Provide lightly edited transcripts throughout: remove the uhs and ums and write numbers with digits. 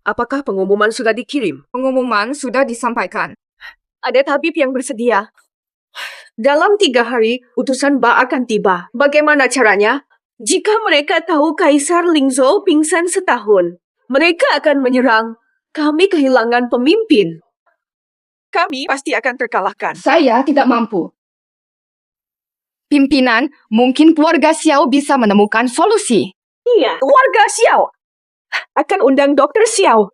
Apakah pengumuman sudah dikirim? Pengumuman sudah disampaikan. Ada tabib yang bersedia. Dalam 3 hari, utusan Ba akan tiba. Bagaimana caranya? Jika mereka tahu Kaisar Lingzhou pingsan setahun, mereka akan menyerang. Kami kehilangan pemimpin. Kami pasti akan terkalahkan. Saya tidak mampu. Pimpinan, mungkin keluarga Xiao bisa menemukan solusi. Iya, warga Xiao akan undang Dokter Xiao.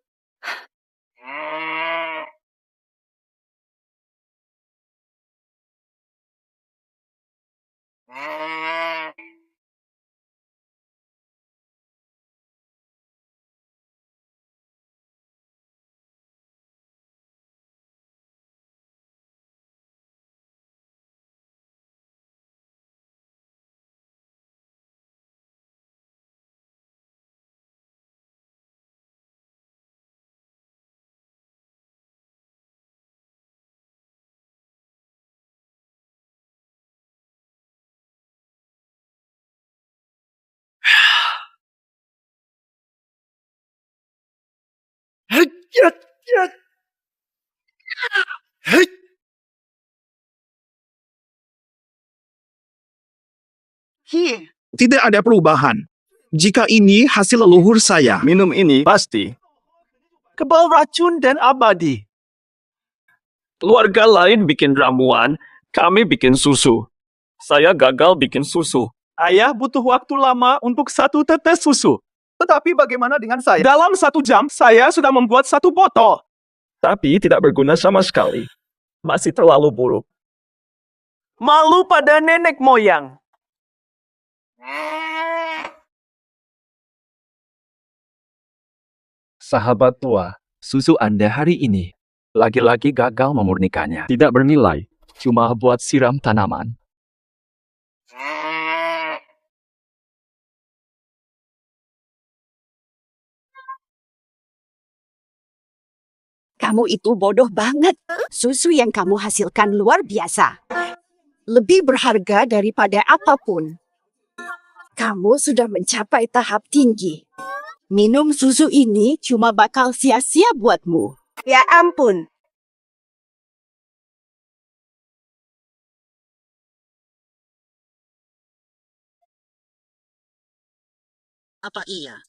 Tidak ada perubahan. Jika ini hasil leluhur saya. Minum ini pasti kebal racun dan abadi. Keluarga lain bikin ramuan, kami bikin susu. Saya gagal bikin susu. Ayah butuh waktu lama untuk 1 tetes susu. Tetapi bagaimana dengan saya? Dalam 1 jam, saya sudah membuat 1 botol. Tapi tidak berguna sama sekali. Masih terlalu buruk. Malu pada nenek moyang. Sahabat tua, susu Anda hari ini lagi-lagi gagal memurnikannya. Tidak bernilai, cuma buat siram tanaman. Kamu itu bodoh banget. Susu yang kamu hasilkan luar biasa. Lebih berharga daripada apapun. Kamu sudah mencapai tahap tinggi. Minum susu ini cuma bakal sia-sia buatmu. Ya ampun. Apa iya?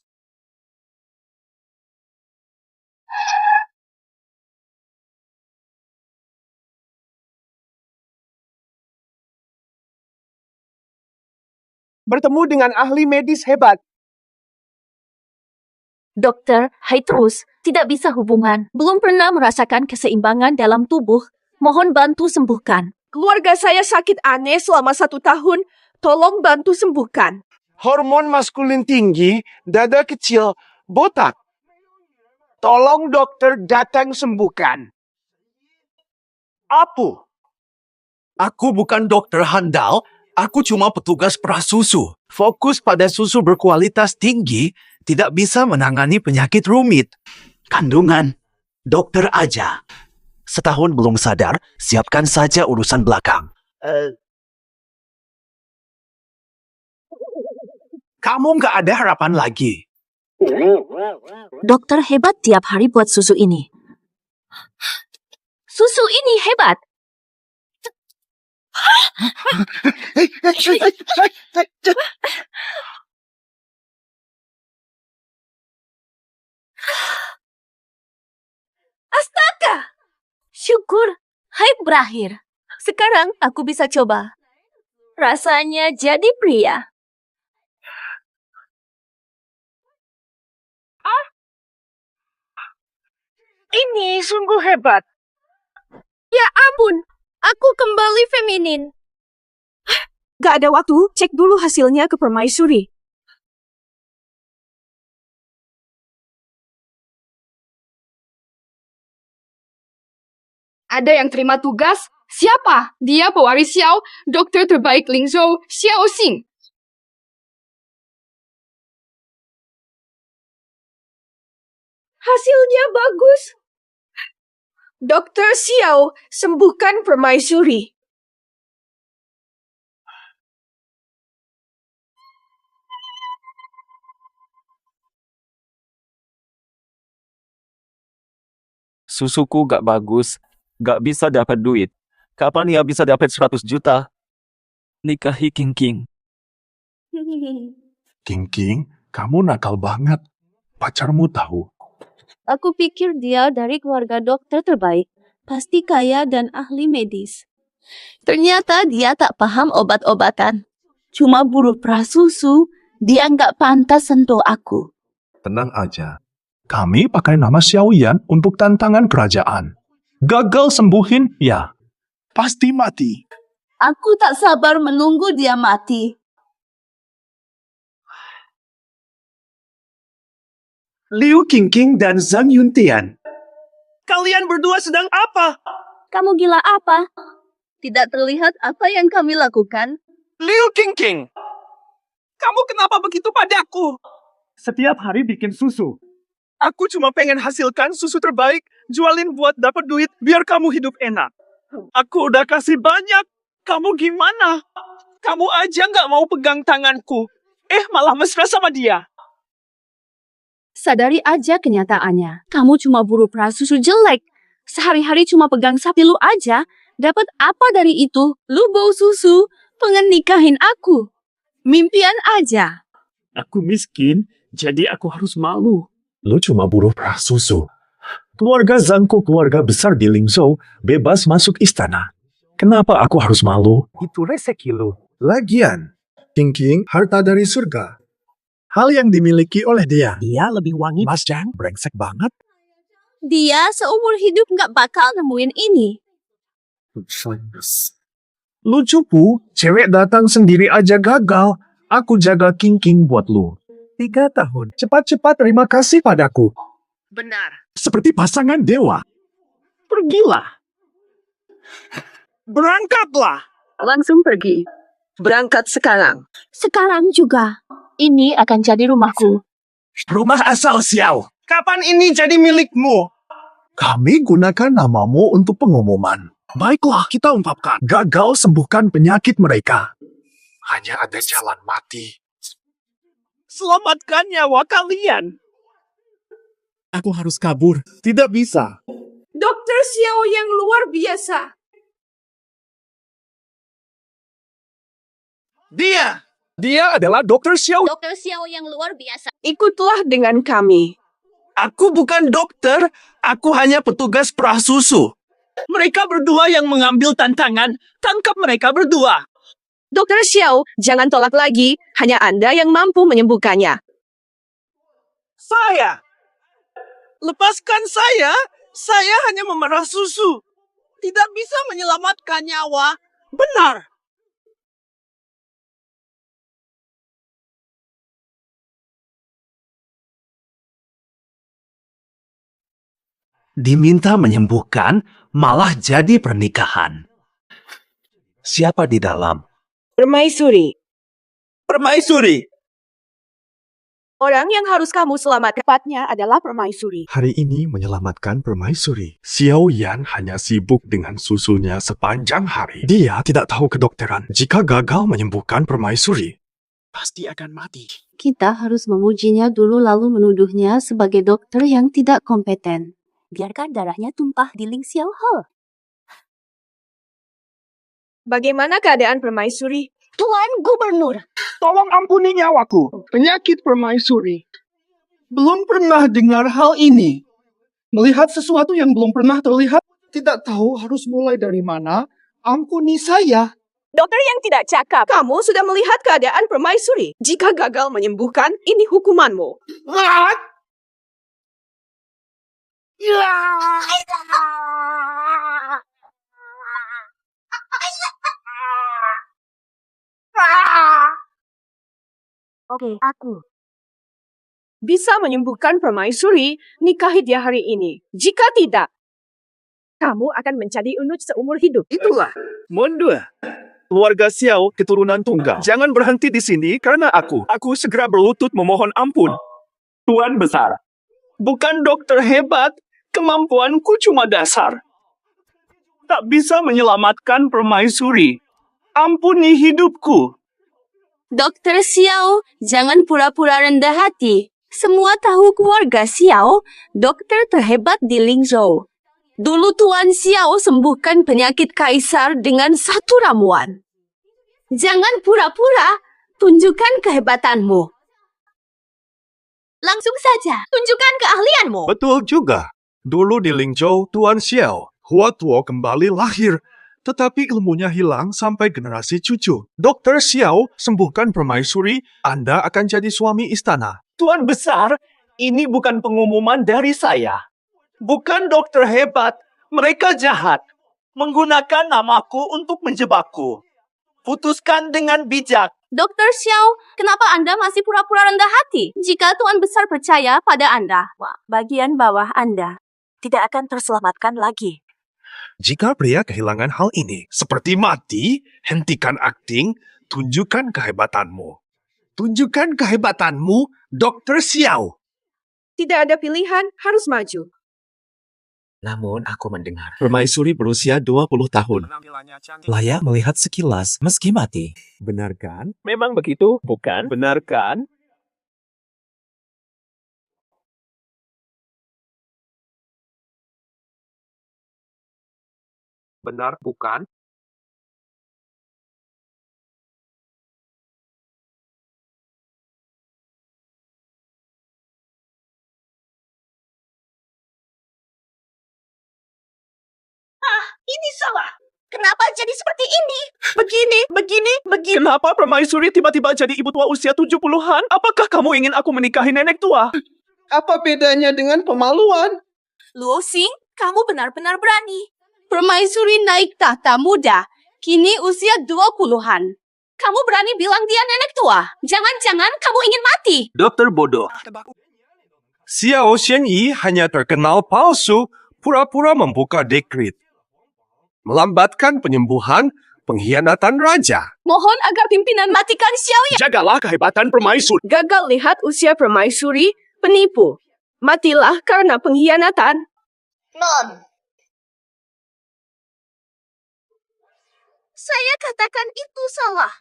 Bertemu dengan ahli medis hebat. Dokter, hai terus, tidak bisa hubungan. Belum pernah merasakan keseimbangan dalam tubuh. Mohon bantu sembuhkan. Keluarga saya sakit aneh selama 1 tahun. Tolong bantu sembuhkan. Hormon maskulin tinggi, dada kecil, botak. Tolong dokter datang sembuhkan. Apu. Aku bukan dokter handal, aku cuma petugas perah susu. Fokus pada susu berkualitas tinggi, tidak bisa menangani penyakit rumit. Kandungan, dokter aja. Setahun belum sadar, siapkan saja urusan belakang. Kamu nggak ada harapan lagi. Dokter hebat tiap hari buat susu ini. Susu ini hebat. Astaga! Syukur, hype berakhir. Sekarang aku bisa coba. Rasanya jadi pria. Ini sungguh hebat. Ya ampun, aku kembali feminin. Gak ada waktu, cek dulu hasilnya ke permaisuri. Ada yang terima tugas? Siapa? Dia pewaris Xiao, dokter terbaik Lingzhou, Xiao Xing. Hasilnya bagus. Dokter Xiao, sembuhkan permaisuri. Susuku gak bagus, gak bisa dapat duit. Kapan ia bisa dapat 100 juta? Nikahi King King. King, kamu nakal banget. Pacarmu tahu. Aku pikir dia dari keluarga dokter terbaik. Pasti kaya dan ahli medis. Ternyata dia tak paham obat-obatan. Cuma buruh prasusu, dia nggak pantas sentuh aku. Tenang aja. Kami pakai nama Xiaoyan untuk tantangan kerajaan. Gagal sembuhin, ya. Pasti mati. Aku tak sabar menunggu dia mati. Liu Qingqing dan Zhang Yuntian. Kalian berdua sedang apa? Kamu gila apa? Tidak terlihat apa yang kami lakukan. Liu Qingqing! Kamu kenapa begitu padaku? Setiap hari bikin susu. Aku cuma pengen hasilkan susu terbaik, jualin buat dapat duit, biar kamu hidup enak. Aku udah kasih banyak. Kamu gimana? Kamu aja nggak mau pegang tanganku. Malah mesra sama dia. Sadari aja kenyataannya. Kamu cuma buruh prasusu jelek. Sehari-hari cuma pegang sapi lu aja. Dapat apa dari itu? Lu bau susu. Pengen nikahin aku. Mimpian aja. Aku miskin, jadi aku harus malu. Lu cuma buruh prasusu. Keluarga Zhangku keluarga besar di Lingzhou, bebas masuk istana. Kenapa aku harus malu? Itu rezeki lu. Lagian, King harta dari surga. Hal yang dimiliki oleh dia. Dia lebih wangi. Mas Zhang, brengsek banget. Dia seumur hidup nggak bakal nemuin ini. Lucu pu, cewek datang sendiri aja gagal. Aku jaga King buat lu. 3 tahun. Cepat-cepat terima kasih padaku. Benar. Seperti pasangan dewa. Pergilah. Berangkatlah. Langsung pergi. Berangkat sekarang. Sekarang juga. Ini akan jadi rumahku. Rumah asal Xiao. Kapan ini jadi milikmu? Kami gunakan namamu untuk pengumuman. Baiklah, kita ungkapkan. Gagal sembuhkan penyakit mereka. Hanya ada jalan mati. Selamatkan nyawa kalian. Aku harus kabur. Tidak bisa. Dokter Xiao yang luar biasa. Dia adalah Dr. Xiao. Dokter Xiao yang luar biasa. Ikutlah dengan kami. Aku bukan dokter. Aku hanya petugas prasusu. Mereka berdua yang mengambil tantangan. Tangkap mereka berdua. Dokter Xiao, jangan tolak lagi. Hanya Anda yang mampu menyembuhkannya. Saya. Lepaskan saya. Saya hanya memerah susu. Tidak bisa menyelamatkan nyawa. Benar. Diminta menyembuhkan, malah jadi pernikahan. Siapa di dalam? Permaisuri. Permaisuri. Orang yang harus kamu selamatkan tepatnya adalah permaisuri. Hari ini menyelamatkan permaisuri. Xiao Yan hanya sibuk dengan susunya sepanjang hari. Dia tidak tahu kedokteran. Jika gagal menyembuhkan permaisuri, pasti akan mati. Kita harus memujinya dulu lalu menuduhnya sebagai dokter yang tidak kompeten. Biarkan darahnya tumpah di Ling Xiao He. Bagaimana keadaan permaisuri? Tuan Gubernur. Tolong ampuni nyawaku. Penyakit permaisuri. Belum pernah dengar hal ini. Melihat sesuatu yang belum pernah terlihat, tidak tahu harus mulai dari mana. Ampuni saya. Dokter yang tidak cakap. Kamu sudah melihat keadaan permaisuri. Jika gagal menyembuhkan, ini hukumanmu. Oke, aku. Bisa menyembuhkan permaisuri, nikahi dia hari ini. Jika tidak, kamu akan menjadi unut seumur hidup. Itulah. Mundur. Keluarga Xiao keturunan tunggal. Jangan berhenti di sini karena aku. Aku segera berlutut memohon ampun. Tuan besar. Bukan dokter hebat, kemampuanku cuma dasar. Tak bisa menyelamatkan permaisuri. Ampuni hidupku. Dokter Xiao, jangan pura-pura rendah hati. Semua tahu keluarga Xiao, dokter terhebat di Lingzhou. Dulu Tuan Xiao sembuhkan penyakit kaisar dengan satu ramuan. Jangan pura-pura, tunjukkan kehebatanmu. Langsung saja, tunjukkan keahlianmu. Betul juga. Dulu di Lingzhou, Tuan Xiao, Hua Tuo kembali lahir. Tetapi ilmunya hilang sampai generasi cucu. Dokter Xiao sembuhkan permaisuri, Anda akan jadi suami istana. Tuan Besar, ini bukan pengumuman dari saya. Bukan dokter hebat, mereka jahat. Menggunakan namaku untuk menjebakku. Putuskan dengan bijak. Dr. Xiao, kenapa Anda masih pura-pura rendah hati? Jika Tuan Besar percaya pada Anda, bagian bawah Anda tidak akan terselamatkan lagi. Jika pria kehilangan hal ini, seperti mati, hentikan akting, tunjukkan kehebatanmu. Tunjukkan kehebatanmu, Dokter Xiao. Tidak ada pilihan, harus maju. Namun aku mendengar permaisuri berusia 20 tahun. Layak melihat sekilas meski mati. Benar kan? Memang begitu, bukan? Benar kan? Benar bukan? Ini salah. Kenapa jadi seperti ini? Begini. Kenapa permaisuri tiba-tiba jadi ibu tua usia 70-an? Apakah kamu ingin aku menikahi nenek tua? Apa bedanya dengan pemaluan? Luo Xing, kamu benar-benar berani. Permaisuri naik tahta muda, kini usia 20-an. Kamu berani bilang dia nenek tua? Jangan-jangan kamu ingin mati. Dokter bodoh. Xiao Xianyi hanya terkenal palsu, pura-pura membuka dekret. Melambatkan penyembuhan, pengkhianatan raja. Mohon agar pimpinan matikan Xiao Yan. Jagalah kehebatan permaisuri. Gagal lihat usia permaisuri, penipu. Matilah karena pengkhianatan. Non. Saya katakan itu salah.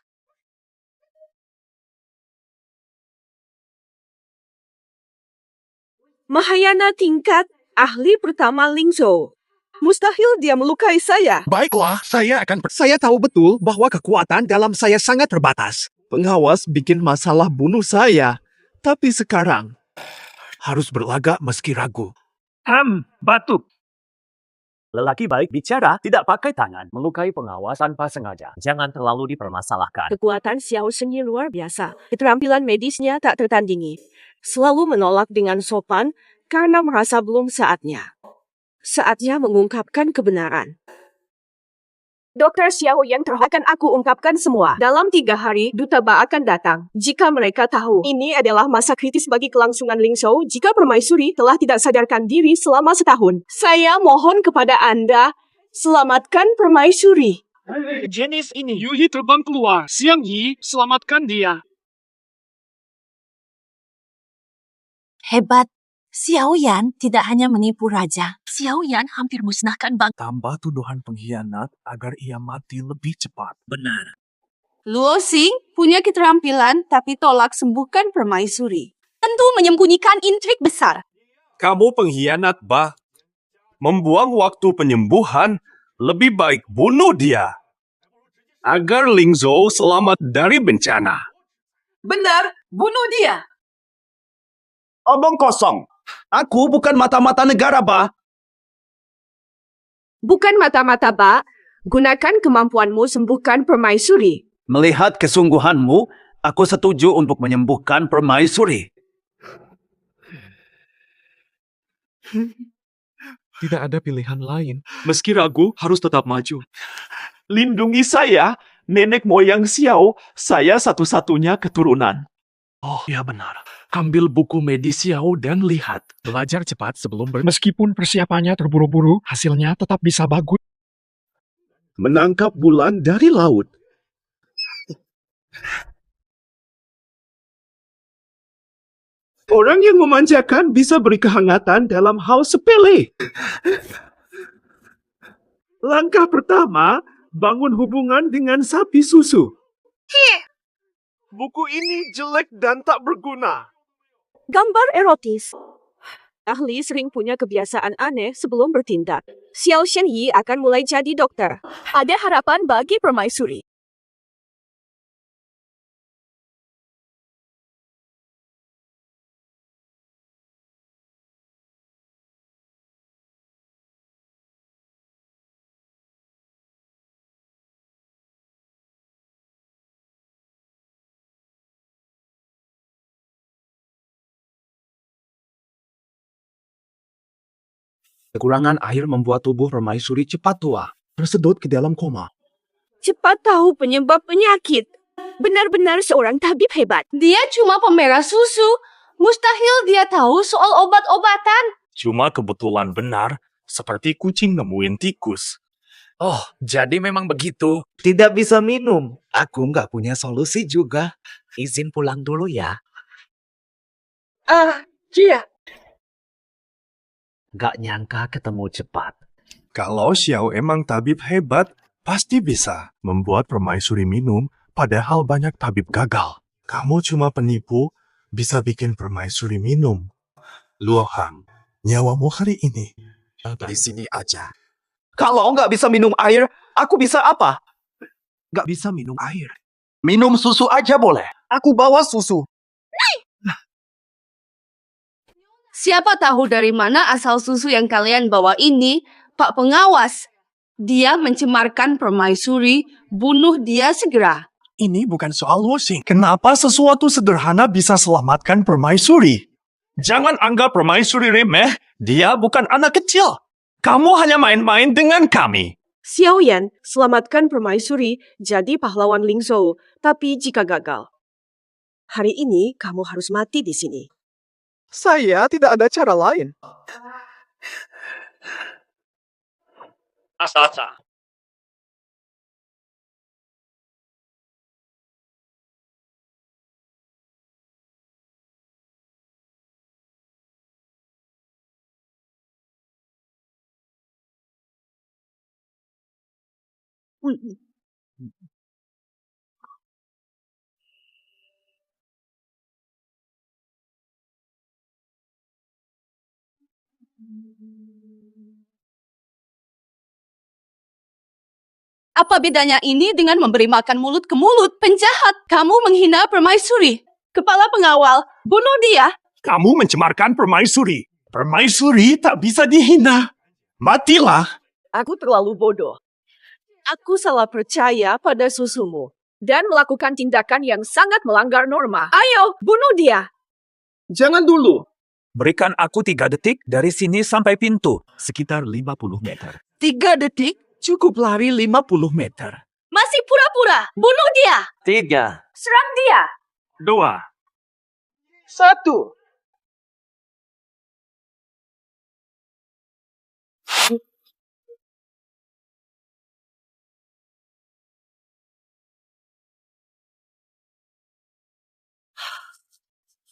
Mahayana tingkat ahli pertama Lingzhou. Mustahil dia melukai saya. Baiklah, saya tahu betul bahwa kekuatan dalam saya sangat terbatas. Pengawas bikin masalah bunuh saya. Tapi sekarang, harus berlagak meski ragu. Batuk. Lelaki baik bicara tidak pakai tangan. Melukai pengawas tanpa sengaja. Jangan terlalu dipermasalahkan. Kekuatan Xiao Shenyi luar biasa. Keterampilan medisnya tak tertandingi. Selalu menolak dengan sopan karena merasa belum saatnya. Saatnya mengungkapkan kebenaran. Dokter Xiao yang akan aku ungkapkan semua. Dalam 3 hari, Duta Ba akan datang. Jika mereka tahu, ini adalah masa kritis bagi kelangsungan Lingzhou jika permaisuri telah tidak sadarkan diri selama setahun. Saya mohon kepada Anda, selamatkan permaisuri. Jenis ini. Yuhi terbang keluar. Xiang Yi, selamatkan dia. Hebat. Xiao Yan tidak hanya menipu raja. Xiao Yan hampir musnahkan bangsa. Tambah tuduhan pengkhianat agar ia mati lebih cepat. Benar. Luo Xing punya keterampilan tapi tolak sembuhkan permaisuri. Tentu menyembunyikan intrik besar. Kamu pengkhianat, Ba. Membuang waktu penyembuhan, lebih baik bunuh dia. Agar Lingzhou selamat dari bencana. Benar, bunuh dia. Omong kosong. Aku bukan mata-mata negara, Ba. Bukan mata-mata, Ba. Gunakan kemampuanmu sembuhkan permaisuri. Melihat kesungguhanmu, aku setuju untuk menyembuhkan permaisuri. Tidak ada pilihan lain. Meski ragu, harus tetap maju. Lindungi saya, nenek moyang Xiao. Saya satu-satunya keturunan. Oh, ya benar. Ambil buku medis Xiao dan lihat. Belajar cepat sebelum Meskipun persiapannya terburu-buru, hasilnya tetap bisa bagus. Menangkap bulan dari laut. Orang yang memanjakan bisa beri kehangatan dalam hal sepele. Langkah pertama, bangun hubungan dengan sapi susu. Buku ini jelek dan tak berguna. Gambar erotis. Ahli sering punya kebiasaan aneh sebelum bertindak. Xiao Shenyi akan mulai jadi dokter. Ada harapan bagi permaisuri. Kekurangan air membuat tubuh permaisuri cepat tua, tersedot ke dalam koma. Cepat tahu penyebab penyakit. Benar-benar seorang tabib hebat. Dia cuma pemerah susu. Mustahil dia tahu soal obat-obatan. Cuma kebetulan benar, seperti kucing nemuin tikus. Oh, jadi memang begitu. Tidak bisa minum. Aku nggak punya solusi juga. Izin pulang dulu ya. Dia. Gak nyangka ketemu cepat. Kalau Xiao emang tabib hebat, pasti bisa membuat permaisuri minum, padahal banyak tabib gagal. Kamu cuma penipu, bisa bikin permaisuri minum. Luo Hang, nyawamu hari ini di sini aja. Kalau nggak bisa minum air, aku bisa apa? Gak bisa minum air. Minum susu aja boleh. Aku bawa susu. Siapa tahu dari mana asal susu yang kalian bawa ini, Pak Pengawas. Dia mencemarkan permaisuri, bunuh dia segera. Ini bukan soal washing. Kenapa sesuatu sederhana bisa selamatkan permaisuri? Jangan anggap permaisuri remeh. Dia bukan anak kecil. Kamu hanya main-main dengan kami. Xiao Yan selamatkan permaisuri jadi pahlawan Lingzhou, tapi jika gagal. Hari ini kamu harus mati di sini. Saya tidak ada cara lain. Asa-asa. Apa bedanya ini dengan memberi makan mulut ke mulut? Penjahat, kamu menghina permaisuri. Kepala pengawal, bunuh dia. Kamu mencemarkan permaisuri. Permaisuri tak bisa dihina. Matilah. Aku terlalu bodoh. Aku salah percaya pada susumu dan melakukan tindakan yang sangat melanggar norma. Ayo, bunuh dia. Jangan dulu. Berikan aku 3 detik dari sini sampai pintu. Sekitar 50 meter. 3 detik? Cukup lari 50 meter. Masih pura-pura, bunuh dia. 3, Serang dia. 2. 1.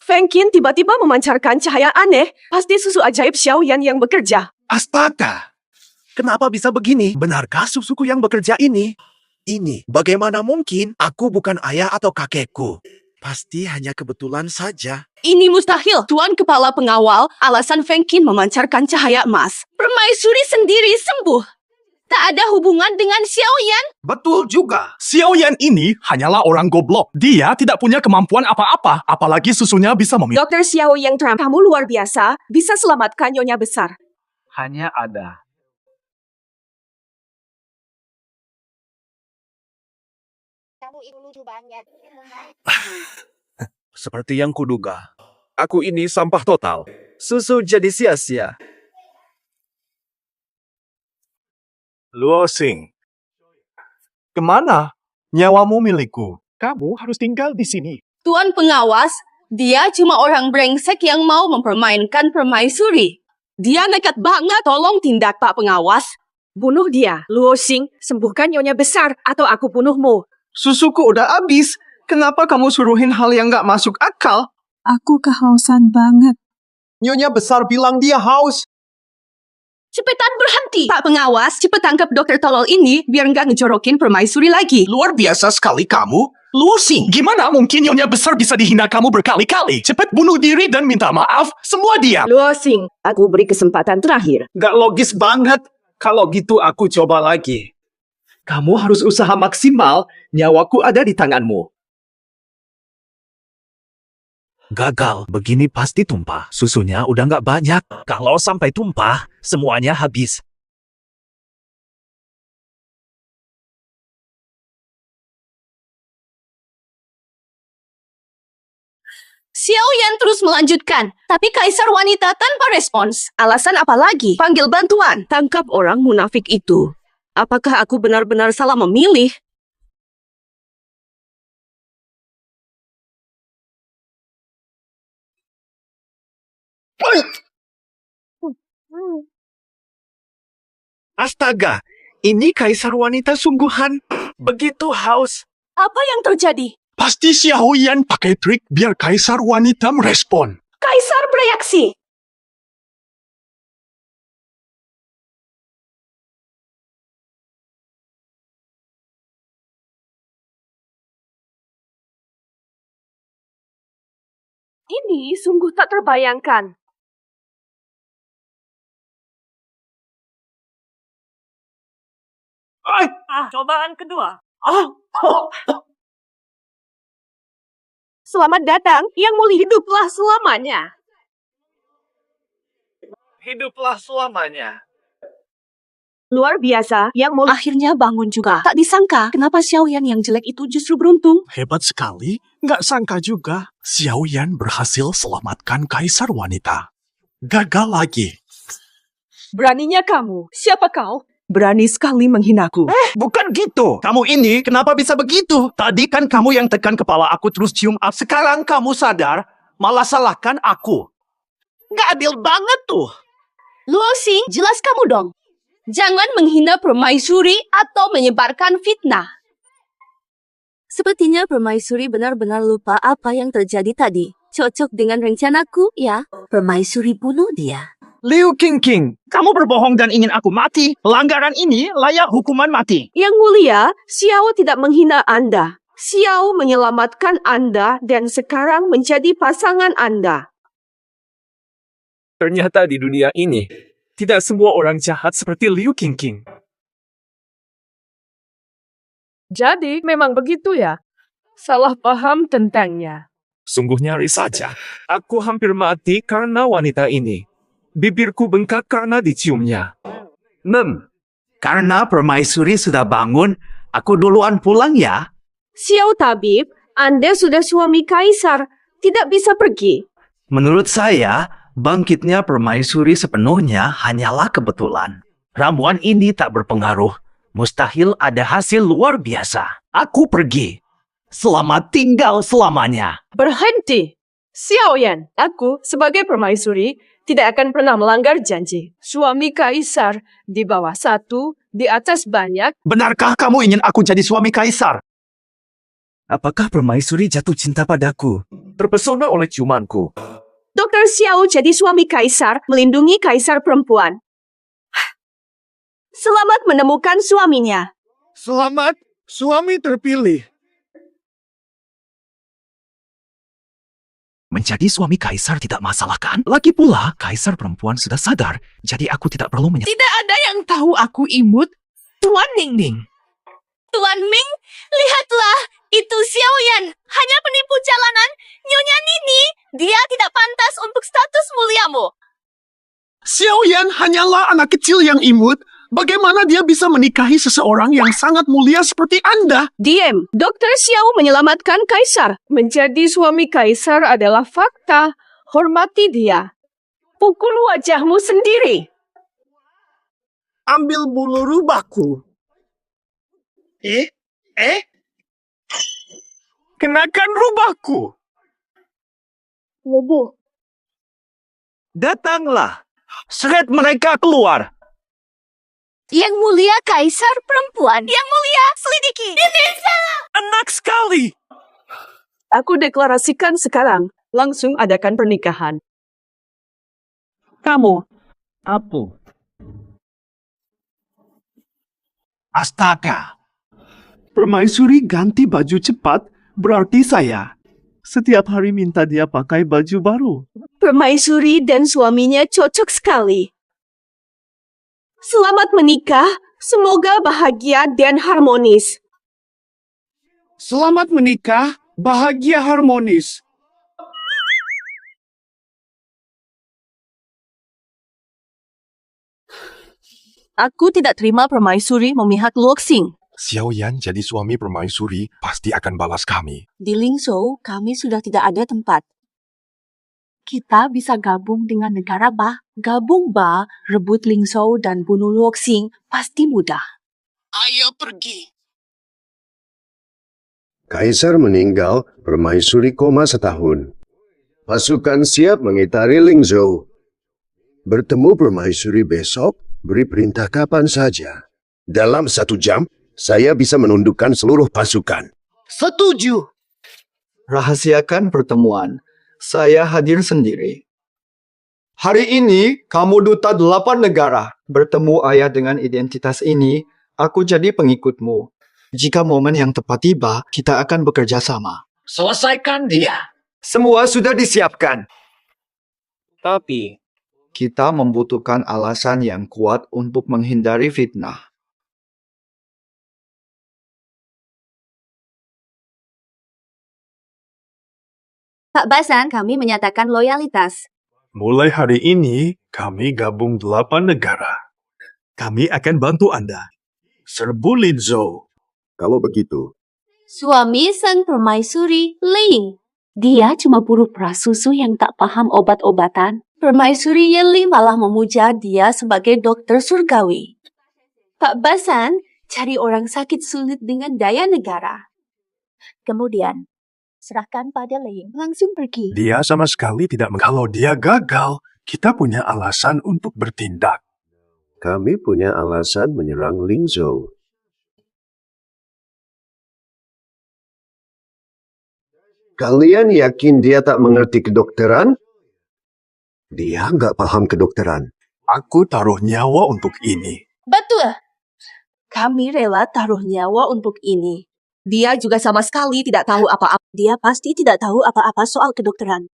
Feng Qin tiba-tiba memancarkan cahaya aneh. Pasti susu ajaib Xiao Yan yang bekerja. Astaga! Kenapa bisa begini? Benarkah susuku yang bekerja ini? Ini, bagaimana mungkin? Aku bukan ayah atau kakekku. Pasti hanya kebetulan saja. Ini mustahil. Tuan Kepala Pengawal, alasan Feng Qin memancarkan cahaya emas. Permaisuri sendiri sembuh. Tak ada hubungan dengan Xiao Yan. Betul juga. Xiao Yan ini hanyalah orang goblok. Dia tidak punya kemampuan apa-apa, apalagi susunya bisa meminum. Dokter Xiao Yang Tram, kamu luar biasa. Bisa selamatkan Nyonya Besar. Hanya ada. Kamu itu lucu banget. Seperti yang kuduga. Aku ini sampah total. Susu jadi sia-sia. Luo Xing. Kemana? Nyawamu milikku. Kamu harus tinggal di sini. Tuan Pengawas, dia cuma orang brengsek yang mau mempermainkan permaisuri. Dia nekat banget. Tolong tindak, Pak Pengawas. Bunuh dia. Luo Xing, sembuhkan Nyonya Besar atau aku bunuhmu. Susuku udah habis. Kenapa kamu suruhin hal yang nggak masuk akal? Aku kehausan banget. Nyonya Besar bilang dia haus. Cepetan berhenti. Pak Pengawas, cepet tangkap dokter tolol ini biar nggak ngejorokin permaisuri lagi. Luar biasa sekali kamu. Lucy, gimana mungkin Nyonya Besar bisa dihina kamu berkali-kali? Cepat bunuh diri dan minta maaf. Semua diam. Luosing, aku beri kesempatan terakhir. Gak logis banget. Kalau gitu aku coba lagi. Kamu harus usaha maksimal. Nyawaku ada di tanganmu. Gagal, begini pasti tumpah. Susunya udah nggak banyak. Kalau sampai tumpah, semuanya habis. Xiao Yan terus melanjutkan, tapi kaisar wanita tanpa respons. Alasan apa lagi? Panggil bantuan. Tangkap orang munafik itu. Apakah aku benar-benar salah memilih? Astaga, ini kaisar wanita sungguhan. Begitu haus. Apa yang terjadi? Pasti Xiao Yan pakai trik biar kaisar wanita merespon. Kaisar bereaksi. Ini sungguh tak terbayangkan. Cobaan kedua. Selamat datang, yang mulia hiduplah selamanya. Hiduplah selamanya. Luar biasa, yang mulia. Akhirnya bangun juga. Tak disangka, kenapa Xiao Yan yang jelek itu justru beruntung. Hebat sekali. Nggak sangka juga. Xiao Yan berhasil selamatkan kaisar wanita. Gagal lagi. Beraninya kamu, siapa kau? Berani sekali menghinaku. Bukan gitu. Kamu ini kenapa bisa begitu? Tadi kan kamu yang tekan kepala aku terus cium up. Sekarang kamu sadar, malah salahkan aku. Nggak adil banget tuh. Luoxing, jelas kamu dong. Jangan menghina permaisuri atau menyebarkan fitnah. Sepertinya permaisuri benar-benar lupa apa yang terjadi tadi. Cocok dengan rencanaku, ya. Permaisuri bunuh dia. Liu Qingqing, kamu berbohong dan ingin aku mati. Pelanggaran ini layak hukuman mati. Yang mulia, Xiao tidak menghina Anda. Xiao menyelamatkan Anda dan sekarang menjadi pasangan Anda. Ternyata di dunia ini, tidak semua orang jahat seperti Liu Qingqing. Jadi, memang begitu ya? Salah paham tentangnya. Sungguh nyaris saja. Aku hampir mati karena wanita ini. Bibirku bengkak karena diciumnya. Karena permaisuri sudah bangun, aku duluan pulang ya. Xiao Tabib, Anda sudah suami kaisar, tidak bisa pergi. Menurut saya, bangkitnya permaisuri sepenuhnya hanyalah kebetulan. Ramuan ini tak berpengaruh. Mustahil ada hasil luar biasa. Aku pergi. Selamat tinggal selamanya. Berhenti. Xiao Yan, aku sebagai permaisuri tidak akan pernah melanggar janji. Suami kaisar di bawah satu, di atas banyak. Benarkah kamu ingin aku jadi suami kaisar? Apakah permaisuri jatuh cinta padaku? Terpesona oleh ciumanku. Dr. Xiao jadi suami kaisar, melindungi kaisar perempuan. Selamat menemukan suaminya. Selamat, suami terpilih. Menjadi suami kaisar tidak masalah kan? Lagi pula, kaisar perempuan sudah sadar, jadi aku tidak perlu Tidak ada yang tahu aku imut. Tuan Ningning. Tuan Ming, lihatlah, itu Xiao Yan, hanya penipu jalanan. Nyonya Nini, dia tidak pantas untuk status muliamu. Xiao Yan hanyalah anak kecil yang imut. Bagaimana dia bisa menikahi seseorang yang sangat mulia seperti Anda? Diam, Dr. Xiao menyelamatkan kaisar. Menjadi suami kaisar adalah fakta. Hormati dia. Pukul wajahmu sendiri. Ambil bulu rubahku. Kenakan rubahku. Datanglah. Seret mereka keluar. Yang mulia kaisar perempuan. Yang mulia, selidiki. Enak sekali. Aku deklarasikan sekarang. Langsung adakan pernikahan. Kamu. Apa? Astaga. Permaisuri ganti baju cepat, Berarti saya setiap hari minta dia pakai baju baru. Permaisuri dan suaminya cocok sekali. Selamat menikah, semoga bahagia dan harmonis. Selamat menikah, bahagia harmonis. Aku tidak terima permaisuri memihak Luoxing. Xiao Yan jadi suami permaisuri pasti akan balas kami. Di Lingzhou, kami sudah tidak ada tempat. Kita bisa gabung dengan negara Ba. Gabung Ba, rebut Lingzhou dan bunuh Luoxing pasti mudah. Ayo pergi. Kaisar meninggal, permaisuri koma setahun. Pasukan siap mengitari Lingzhou. Bertemu permaisuri besok, beri perintah kapan saja. Dalam 1 jam, saya bisa menundukkan seluruh pasukan. Setuju. Rahasiakan pertemuan. Saya hadir sendiri. Hari ini, kamu duta 8 negara. Bertemu ayah dengan identitas ini, aku jadi pengikutmu. Jika momen yang tepat tiba, kita akan bekerja sama. Selesaikan dia. Semua sudah disiapkan. Tapi, kita membutuhkan alasan yang kuat untuk menghindari fitnah. Pak Basan, kami menyatakan loyalitas. Mulai hari ini, kami gabung 8 negara. Kami akan bantu Anda. Serbu Lingzhou. Kalau begitu, Suami sang permaisuri, Ling. Dia cuma buruh prasusu yang tak paham obat-obatan. Permaisuri Yenli malah memuja dia sebagai dokter surgawi. Pak Basan, cari orang sakit sulit dengan daya negara. Kemudian, serahkan pada Ling, langsung pergi. dia sama sekali tidak kalau dia gagal, kita punya alasan untuk bertindak. Kami punya alasan menyerang Lingzhou. Kalian yakin dia tak mengerti kedokteran? Dia nggak paham kedokteran. Aku taruh nyawa untuk ini. Betul. Kami rela taruh nyawa untuk ini. Dia juga sama sekali tidak tahu apa-apa. Dia pasti tidak tahu apa-apa soal kedokteran.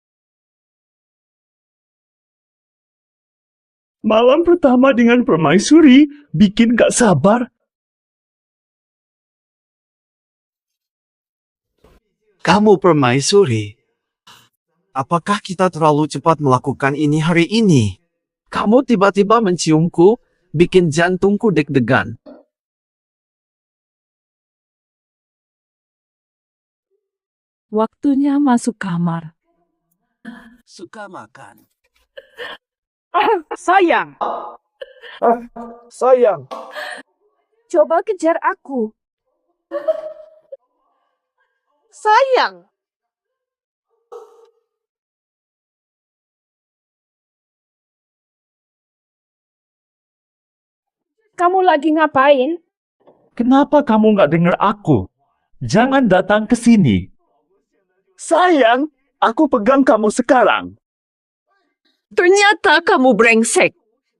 Malam pertama dengan permaisuri bikin gak sabar. Kamu permaisuri. Apakah kita terlalu cepat melakukan ini hari ini? Kamu tiba-tiba menciumku, bikin jantungku deg-degan. Waktunya masuk kamar. Suka makan. Sayang, Sayang. coba kejar aku. Sayang. Kamu lagi ngapain? Kenapa kamu nggak dengar aku? Jangan datang ke sini. Sayang, aku pegang kamu sekarang. Ternyata kamu brengsek.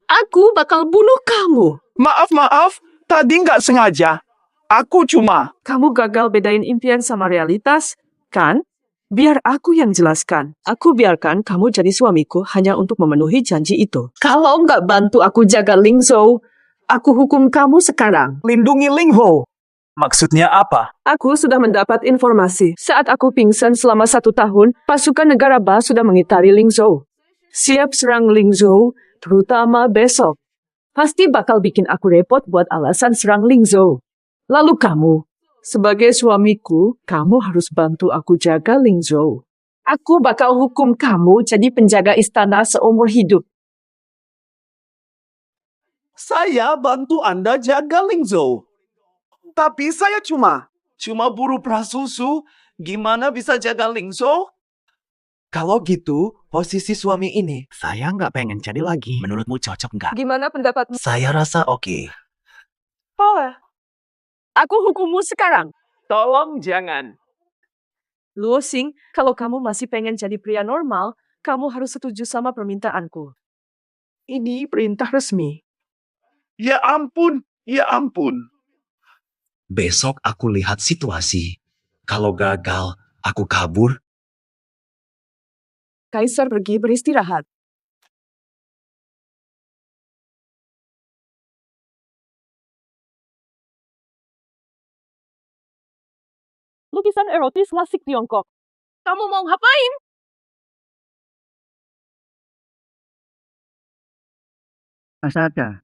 Aku bakal bunuh kamu. Maaf, tadi nggak sengaja. Aku cuma... Kamu gagal bedain impian sama realitas, kan? Biar aku yang jelaskan. Aku biarkan kamu jadi suamiku hanya untuk memenuhi janji itu. Kalau nggak bantu aku jaga Lingzhou, aku hukum kamu sekarang. Lindungi Lingzhou. Maksudnya apa? Aku sudah mendapat informasi. Saat aku pingsan selama 1 tahun, pasukan negara Ba sudah mengitari Lingzhou. Siap serang Lingzhou, terutama besok. Pasti bakal bikin aku repot buat alasan serang Lingzhou. Lalu kamu, sebagai suamiku, kamu harus bantu aku jaga Lingzhou. Aku bakal hukum kamu jadi penjaga istana seumur hidup. Saya bantu Anda jaga Lingzhou. Tapi saya cuma buruh prasusu. Gimana bisa jaga Lingzhou? Kalau gitu, posisi suami ini, saya nggak pengen jadi lagi. Menurutmu cocok nggak? Gimana pendapatmu? Saya rasa oke. Oh, aku hukummu sekarang. Tolong jangan. Luosing, kalau kamu masih pengen jadi pria normal, kamu harus setuju sama permintaanku. Ini perintah resmi. Ya ampun. Besok aku lihat situasi. Kalau gagal, aku kabur. Kaisar pergi beristirahat. Lukisan erotis klasik Tiongkok. Kamu mau ngapain? Asaga.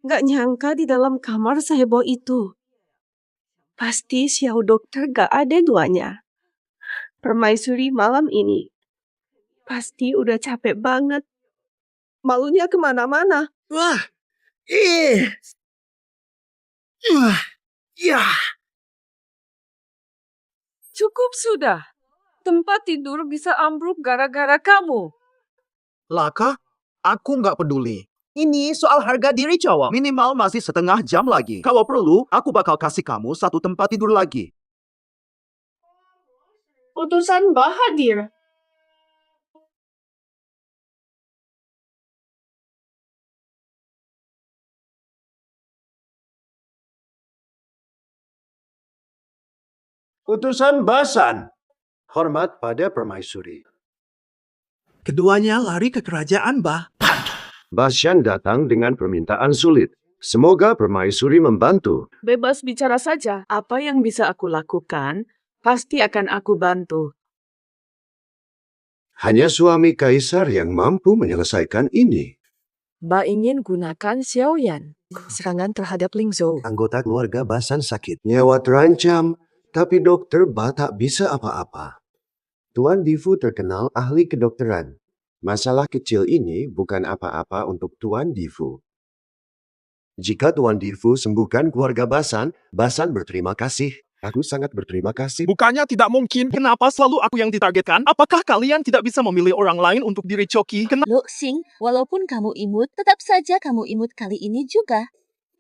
Nggak nyangka di dalam kamar seheboh itu. Pasti Xiao dokter gak ada duanya. Permaisuri malam ini pasti udah capek banget. Malunya kemana-mana. Wah, ya. Cukup sudah. Tempat tidur bisa ambruk gara-gara kamu. Laka, aku nggak peduli. Ini soal harga diri cowok. Minimal masih setengah jam lagi. Kalau perlu, aku bakal kasih kamu satu tempat tidur lagi. Utusan Bahadir. Utusan Basan. Hormat pada permaisuri. Keduanya lari ke kerajaan Bah. Basyan datang dengan permintaan sulit. Semoga permaisuri membantu. Bebas bicara saja. Apa yang bisa aku lakukan, pasti akan aku bantu. Hanya suami kaisar yang mampu menyelesaikan ini. Ba ingin gunakan Xiaoyan. Serangan terhadap Lingzhou. Anggota keluarga Basan sakit. Nyawa terancam, tapi dokter Ba tak bisa apa-apa. Tuan Difu terkenal ahli kedokteran. Masalah kecil ini bukan apa-apa untuk Tuan Difu. Jika Tuan Difu sembuhkan keluarga Basan, Basan berterima kasih. Aku sangat berterima kasih. Bukannya tidak mungkin. Kenapa selalu aku yang ditargetkan? Apakah kalian tidak bisa memilih orang lain untuk direcoki? Luxing, walaupun kamu imut, tetap saja kamu imut kali ini juga.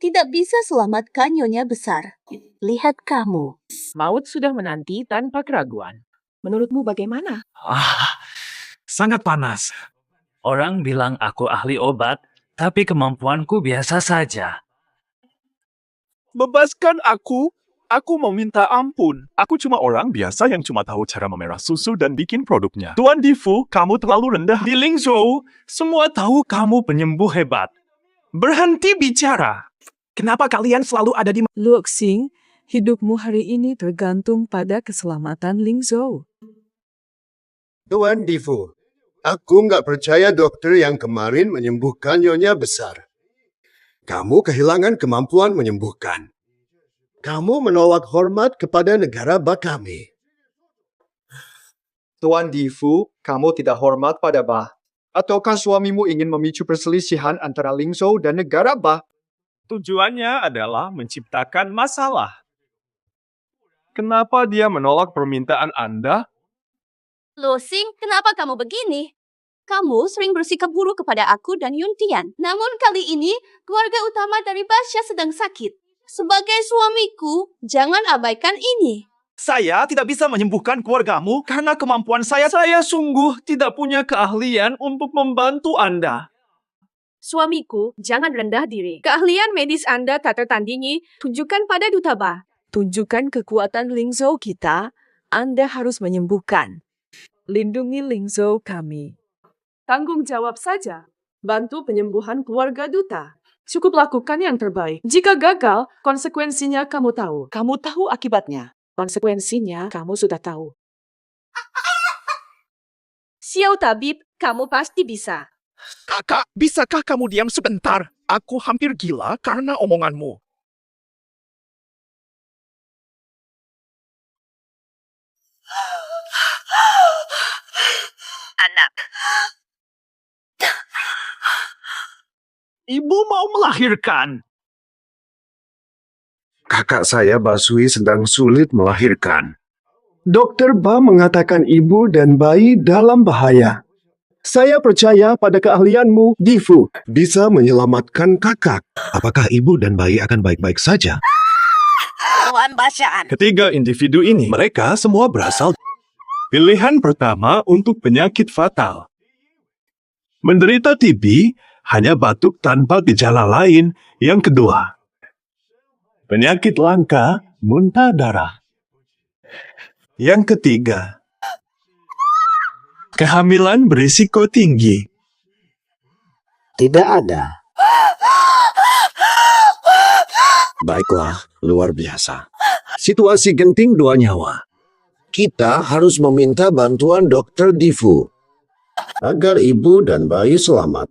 Tidak bisa selamatkan Nyonya besar. Lihat kamu. Maut sudah menanti tanpa keraguan. Menurutmu bagaimana? Sangat panas. Orang bilang aku ahli obat, tapi kemampuanku biasa saja. Bebaskan aku. Aku mau minta ampun. Aku cuma orang biasa yang cuma tahu cara memerah susu dan bikin produknya. Tuan Difu, kamu terlalu rendah. Di Lingzhou, semua tahu kamu penyembuh hebat. Berhenti bicara. Kenapa kalian selalu ada di... Luxing, hidupmu hari ini tergantung pada keselamatan Lingzhou. Tuan Difu, aku nggak percaya dokter yang kemarin menyembuhkan Nyonya besar. Kamu kehilangan kemampuan menyembuhkan. Kamu menolak hormat kepada negara Ba kami. Tuan Difu, kamu tidak hormat pada Ba. Ataukah suamimu ingin memicu perselisihan antara Lingzhou dan negara Ba? Tujuannya adalah menciptakan masalah. Kenapa dia menolak permintaan Anda? Luxing, kenapa kamu begini? Kamu sering bersikap buruk kepada aku dan Yuntian. Namun kali ini, keluarga utama dari Basya sedang sakit. Sebagai suamiku, jangan abaikan ini. Saya tidak bisa menyembuhkan keluargamu karena kemampuan saya. Saya sungguh tidak punya keahlian untuk membantu Anda. Suamiku, jangan rendah diri. Keahlian medis Anda tak tertandingi. Tunjukkan pada Duta Ba. Tunjukkan kekuatan Lingzhou kita. Anda harus menyembuhkan. Lindungi Lingzhou kami. Tanggung jawab saja. Bantu penyembuhan keluarga Duta. Cukup lakukan yang terbaik. Jika gagal, konsekuensinya kamu tahu. Kamu tahu akibatnya. Konsekuensinya kamu sudah tahu. Xiao Tabib, kamu pasti bisa. Kakak, bisakah kamu diam sebentar? Aku hampir gila karena omonganmu. Anak. Ibu mau melahirkan. Kakak saya Basui sedang sulit melahirkan. Dokter Ba mengatakan ibu dan bayi dalam bahaya. Saya percaya pada keahlianmu, Difu, bisa menyelamatkan kakak. Apakah ibu dan bayi akan baik-baik saja? Tuan Basyaan. Ketiga individu ini, mereka semua berasal. Pilihan pertama untuk penyakit fatal. Menderita TB hanya batuk tanpa gejala lain. Yang kedua, penyakit langka, muntah darah. Yang ketiga, kehamilan berisiko tinggi. Tidak ada. Baiklah, luar biasa. Situasi genting dua nyawa. Kita harus meminta bantuan Dr. Difu agar ibu dan bayi selamat.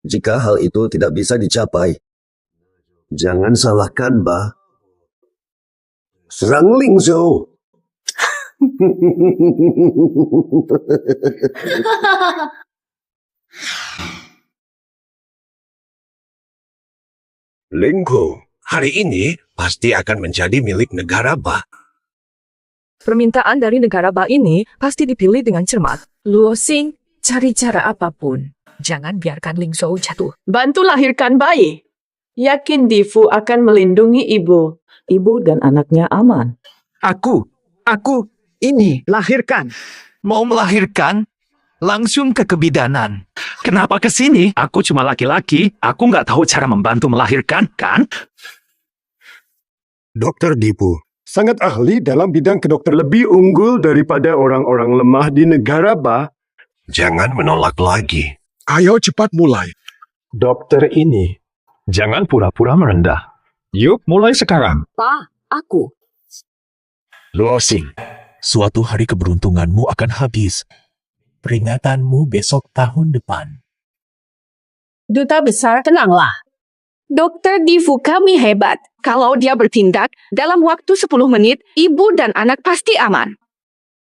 Jika hal itu tidak bisa dicapai, jangan salahkan Ba. Serang Lingzhou. Lingko, hari ini pasti akan menjadi milik negara Ba. Permintaan dari negara Ba ini pasti dipilih dengan cermat. Luo Xing, cari cara apapun. Jangan biarkan Lingzhou jatuh. Bantu lahirkan bayi. Yakin Difu akan melindungi ibu. Ibu dan anaknya aman. Aku, ini, lahirkan. Mau melahirkan? Langsung ke kebidanan. Kenapa ke sini? Aku cuma laki-laki, aku nggak tahu cara membantu melahirkan, kan? Dr. Difu, sangat ahli dalam bidang kedokteran, lebih unggul daripada orang-orang lemah di negara Ba. Jangan menolak lagi. Ayo cepat mulai. Dokter ini, jangan pura-pura merendah. Yuk, mulai sekarang. Pa, aku. Luo Xing, suatu hari keberuntunganmu akan habis. Peringatanmu besok tahun depan. Duta besar, tenanglah. Dokter Difu kami hebat. Kalau dia bertindak, dalam waktu 10 menit, ibu dan anak pasti aman.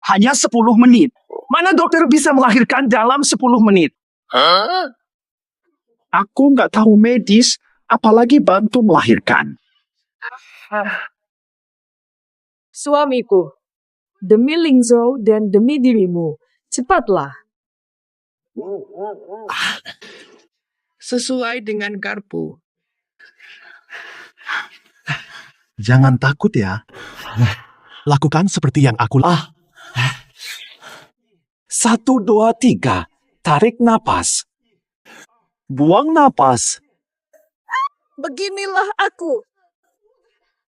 Hanya 10 menit. Mana dokter bisa melahirkan dalam 10 menit? Aku nggak tahu medis, apalagi bantu melahirkan. Suamiku, demi Lingzhou dan demi dirimu, cepatlah. Sesuai dengan garpu. Jangan takut ya. Lakukan seperti yang aku lakukan. 1, 2, 3. Tarik napas. Buang napas. Beginilah aku.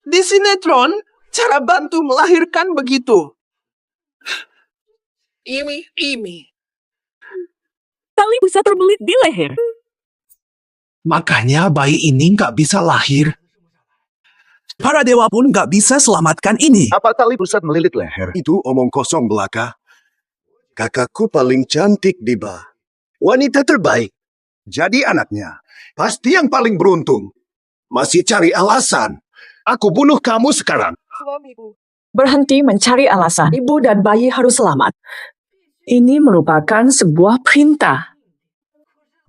Di sinetron, cara bantu melahirkan begitu. Ini. Tali pusat terbelit di leher. Makanya bayi ini nggak bisa lahir. Para dewa pun nggak bisa selamatkan ini. Apa tali pusat melilit leher? Itu omong kosong belaka. Kakakku paling cantik di Ba. Wanita terbaik. Jadi anaknya. Pasti yang paling beruntung. Masih cari alasan. Aku bunuh kamu sekarang. Berhenti mencari alasan. Ibu dan bayi harus selamat. Ini merupakan sebuah perintah.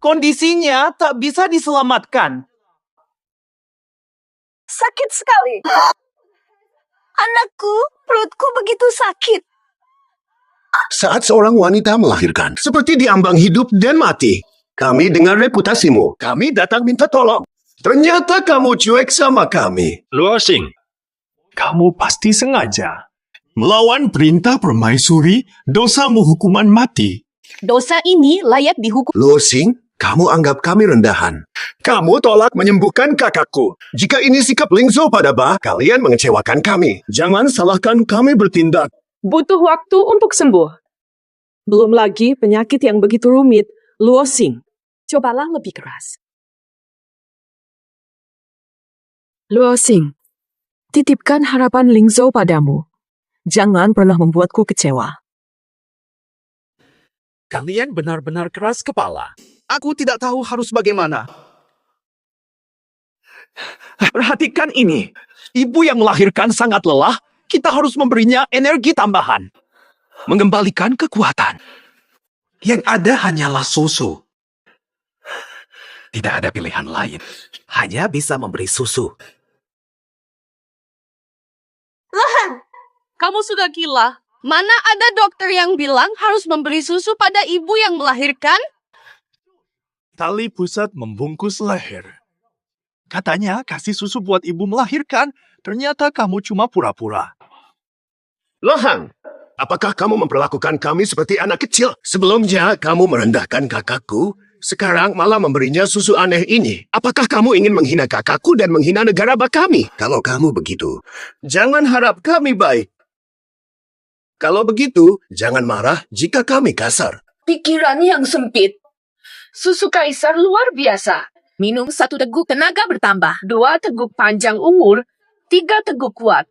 Kondisinya tak bisa diselamatkan. Sakit sekali. Anakku, perutku begitu sakit. Saat seorang wanita melahirkan, seperti diambang hidup dan mati. Kami dengar reputasimu. Kami datang minta tolong. Ternyata kamu cuek sama kami. Luo Xing, kamu pasti sengaja. Melawan perintah permaisuri, dosamu hukuman mati. Dosa ini layak dihukum. Luo Xing, kamu anggap kami rendahan. Kamu tolak menyembuhkan kakakku. Jika ini sikap Lingzhou pada Ba, kalian mengecewakan kami. Jangan salahkan kami bertindak. Butuh waktu untuk sembuh. Belum lagi penyakit yang begitu rumit, Luo Xing. Cobalah lebih keras. Luo Xing, titipkan harapan Lingzhou padamu. Jangan pernah membuatku kecewa. Kalian benar-benar keras kepala. Aku tidak tahu harus bagaimana. Perhatikan ini. Ibu yang melahirkan sangat lelah. Kita harus memberinya energi tambahan. Mengembalikan kekuatan. Yang ada hanyalah susu. Tidak ada pilihan lain. Hanya bisa memberi susu. Lohan, kamu sudah gila. Mana ada dokter yang bilang harus memberi susu pada ibu yang melahirkan? Tali pusat membungkus leher. Katanya kasih susu buat ibu melahirkan. Ternyata kamu cuma pura-pura. Lohang, Apakah kamu memperlakukan kami seperti anak kecil? Sebelumnya kamu merendahkan kakakku, sekarang malah memberinya susu aneh ini. Apakah kamu ingin menghina kakakku dan menghina negara bah kami? Kalau kamu begitu, jangan harap kami baik. Kalau begitu, jangan marah jika kami kasar. Pikiran yang sempit. Susu kaisar luar biasa. Minum 1 teguk tenaga bertambah, 2 teguk panjang umur, 3 teguk kuat.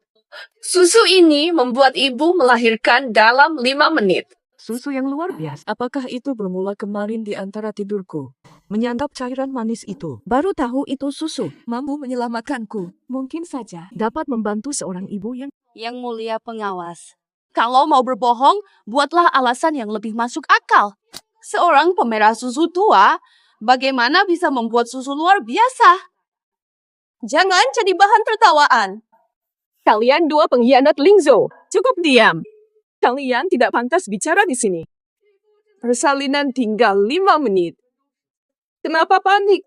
Susu ini membuat ibu melahirkan dalam 5 menit. Susu yang luar biasa. Apakah itu bermula kemarin di antara tidurku? Menyantap cairan manis itu. Baru tahu itu susu. Mampu menyelamatkanku. Mungkin saja dapat membantu seorang ibu yang... Yang mulia pengawas. Kalau mau berbohong, buatlah alasan yang lebih masuk akal. Seorang pemerah susu tua, bagaimana bisa membuat susu luar biasa? Jangan jadi bahan tertawaan. Kalian 2 pengkhianat Lingzhou. Cukup diam. Kalian tidak pantas bicara di sini. Persalinan tinggal 5 menit. Kenapa panik?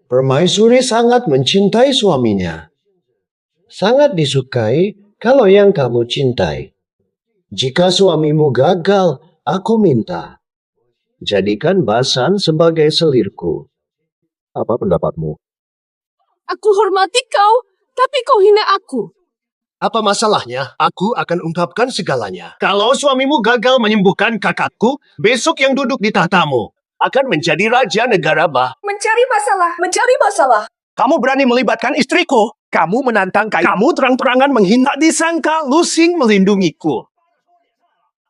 Permaisuri sangat mencintai suaminya. Sangat disukai kalau yang kamu cintai. Jika suamimu gagal, aku minta. Jadikan Basan sebagai selirku. Apa pendapatmu? Aku hormati kau, tapi kau hina aku. Apa masalahnya? Aku akan ungkapkan segalanya. Kalau suamimu gagal menyembuhkan kakakku, besok yang duduk di tahtamu akan menjadi raja negara bah. Mencari masalah. Kamu berani melibatkan istriku? Kamu menantang kamu terang-terangan menghina disangka Lusing melindungiku.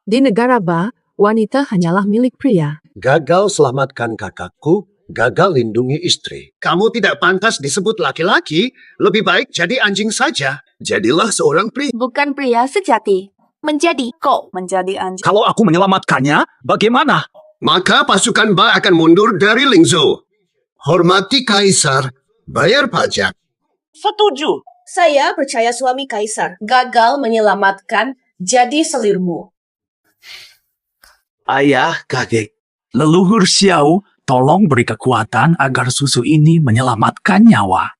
Di negara Ba, wanita hanyalah milik pria. Gagal selamatkan kakakku, gagal lindungi istri. Kamu tidak pantas disebut laki-laki, lebih baik jadi anjing saja. Jadilah seorang pria. Bukan pria sejati. Menjadi kok menjadi anjing. Kalau aku menyelamatkannya, bagaimana? Maka pasukan Ba akan mundur dari Lingzhou. Hormati kaisar, bayar pajak. Setuju. Saya percaya suami kaisar gagal menyelamatkan jadi selirmu. Ayah, kakek, leluhur Xiao, tolong beri kekuatan agar susu ini menyelamatkan nyawa.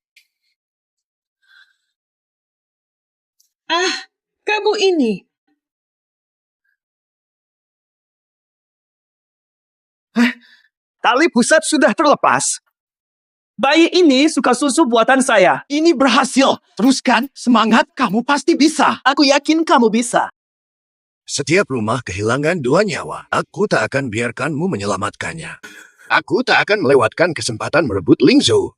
Kamu ini. Tali pusat sudah terlepas. Bayi ini suka susu buatan saya. Ini berhasil. Teruskan, semangat, kamu pasti bisa. Aku yakin kamu bisa. Setiap rumah kehilangan 2 nyawa. Aku tak akan biarkanmu menyelamatkannya. Aku tak akan melewatkan kesempatan merebut Lingzhou.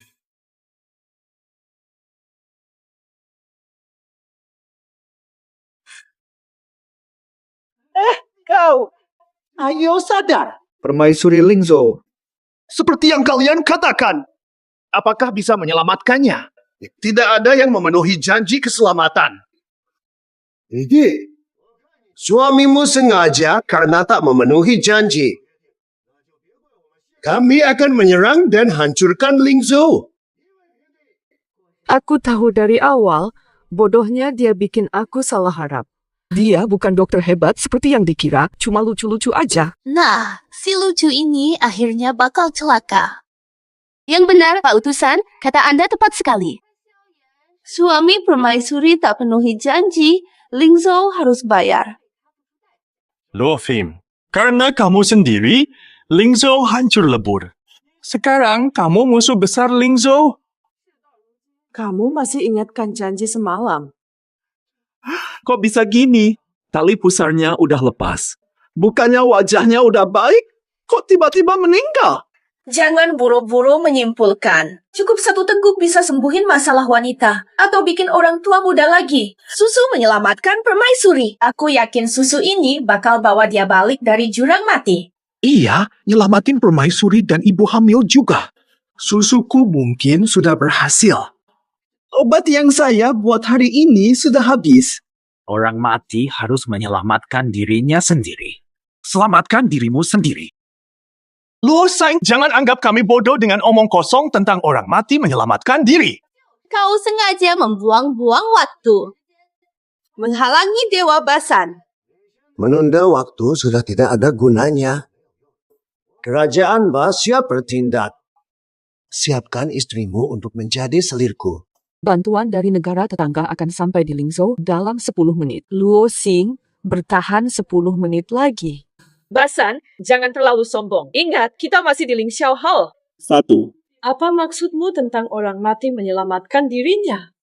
Kau, ayo sadar. Permaisuri Lingzhou. Seperti yang kalian katakan. Apakah bisa menyelamatkannya? Tidak ada yang memenuhi janji keselamatan. Ini, suamimu sengaja karena tak memenuhi janji. Kami akan menyerang dan hancurkan Lingzhou. Aku tahu dari awal, bodohnya dia bikin aku salah harap. Dia bukan dokter hebat seperti yang dikira, cuma lucu-lucu aja. Nah, si lucu ini akhirnya bakal celaka. Yang benar, Pak Utusan, kata Anda tepat sekali. Suami permaisuri tak penuhi janji, Lingzhou harus bayar. Luo Fim, karena kamu sendiri, Lingzhou hancur lebur. Sekarang kamu musuh besar Lingzhou. Kamu masih ingatkan janji semalam. Kok bisa gini? Tali pusarnya udah lepas. Bukannya wajahnya udah baik? Kok tiba-tiba meninggal? Jangan buru-buru menyimpulkan. Cukup 1 teguk bisa sembuhin masalah wanita. Atau bikin orang tua muda lagi. Susu menyelamatkan permaisuri. Aku yakin susu ini bakal bawa dia balik dari jurang mati. Iya, nyelamatin permaisuri dan ibu hamil juga. Susuku mungkin sudah berhasil. Obat yang saya buat hari ini sudah habis. Orang mati harus menyelamatkan dirinya sendiri. Selamatkan dirimu sendiri. Luo Sang, jangan anggap kami bodoh dengan omong kosong tentang orang mati menyelamatkan diri. Kau sengaja membuang-buang waktu. Menghalangi Dewa Basan. Menunda waktu sudah tidak ada gunanya. Kerajaan Ba siap bertindak. Siapkan istrimu untuk menjadi selirku. Bantuan dari negara tetangga akan sampai di Lingzhou dalam 10 menit. Luo Xing, bertahan 10 menit lagi. Basan, jangan terlalu sombong. Ingat, kita masih di Ling Xiao Hall. 1. Apa maksudmu tentang orang mati menyelamatkan dirinya?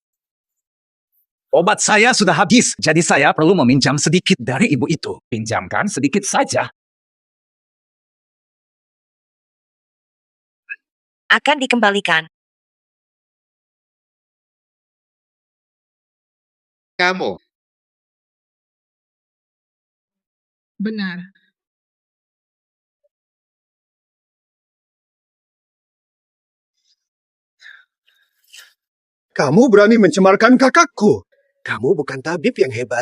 Obat saya sudah habis, jadi saya perlu meminjam sedikit dari ibu itu. Pinjamkan sedikit saja. Akan dikembalikan. Kamu. Benar. Kamu berani mencemarkan kakakku. Kamu bukan tabib yang hebat.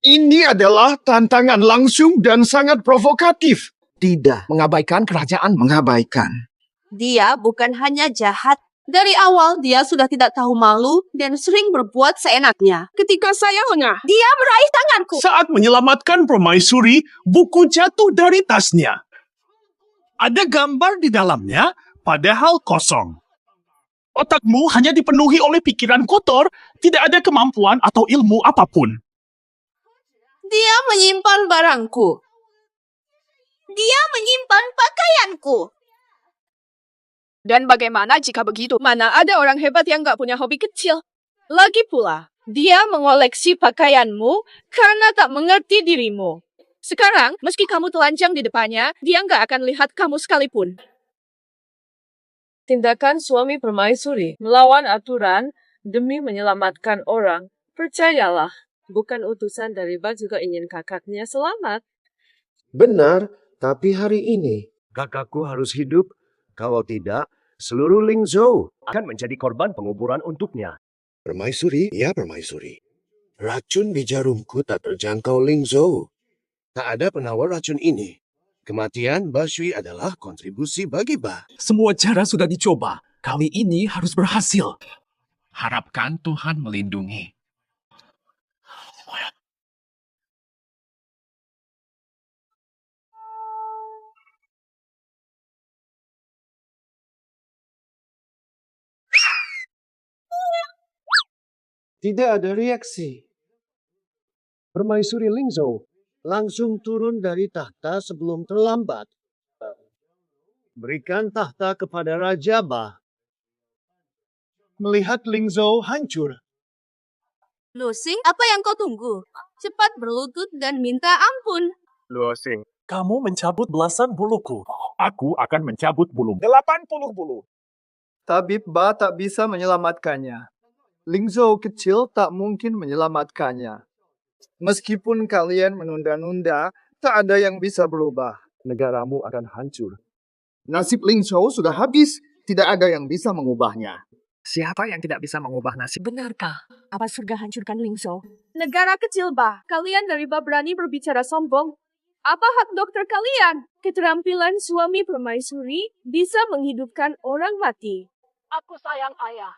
Ini adalah tantangan langsung dan sangat provokatif. Tidak, mengabaikan kerajaan mengabaikan. Dia bukan hanya jahat. Dari awal dia sudah tidak tahu malu dan sering berbuat seenaknya. Ketika saya lengah, dia meraih tanganku. Saat menyelamatkan permaisuri, buku jatuh dari tasnya. Ada gambar di dalamnya, padahal kosong. Otakmu hanya dipenuhi oleh pikiran kotor, tidak ada kemampuan atau ilmu apapun. Dia menyimpan barangku. Dia menyimpan pakaianku. Dan bagaimana jika begitu? Mana ada orang hebat yang gak punya hobi kecil? Lagi pula, dia mengoleksi pakaianmu karena tak mengerti dirimu. Sekarang, meski kamu telanjang di depannya, dia nggak akan lihat kamu sekalipun. Tindakan suami permaisuri melawan aturan demi menyelamatkan orang. Percayalah, bukan utusan dari Ba juga ingin kakaknya selamat. Benar, tapi hari ini kakakku harus hidup. Kalau tidak, seluruh Lingzhou Akan menjadi korban penguburan untuknya. Permaisuri, ya permaisuri. Racun di jarumku tak terjangkau Lingzhou. Tak ada penawar racun ini. Kematian Ba Shui adalah kontribusi bagi Ba. Semua cara sudah dicoba. Kali ini harus berhasil. Harapkan Tuhan melindungi. Tidak ada reaksi. Permaisuri Lingzhou langsung turun dari tahta sebelum terlambat. Berikan tahta kepada Raja Ba. Melihat Lingzhou hancur. Lu Xing, apa yang kau tunggu? Cepat berlutut dan minta ampun. Luo Xing, kamu mencabut belasan buluku. Aku akan mencabut bulumu. 80 bulu. Tabib Ba tak bisa menyelamatkannya. Lingzhou kecil tak mungkin menyelamatkannya. Meskipun kalian menunda-nunda, tak ada yang bisa berubah. Negaramu akan hancur. Nasib Lingzhou sudah habis, tidak ada yang bisa mengubahnya. Siapa yang tidak bisa mengubah nasib? Benarkah? Apa surga hancurkan Lingzhou? Negara kecil, Ba. Kalian dari Ba berani berbicara sombong. Apa hak dokter kalian? Keterampilan suami permaisuri bisa menghidupkan orang mati. Aku sayang ayah.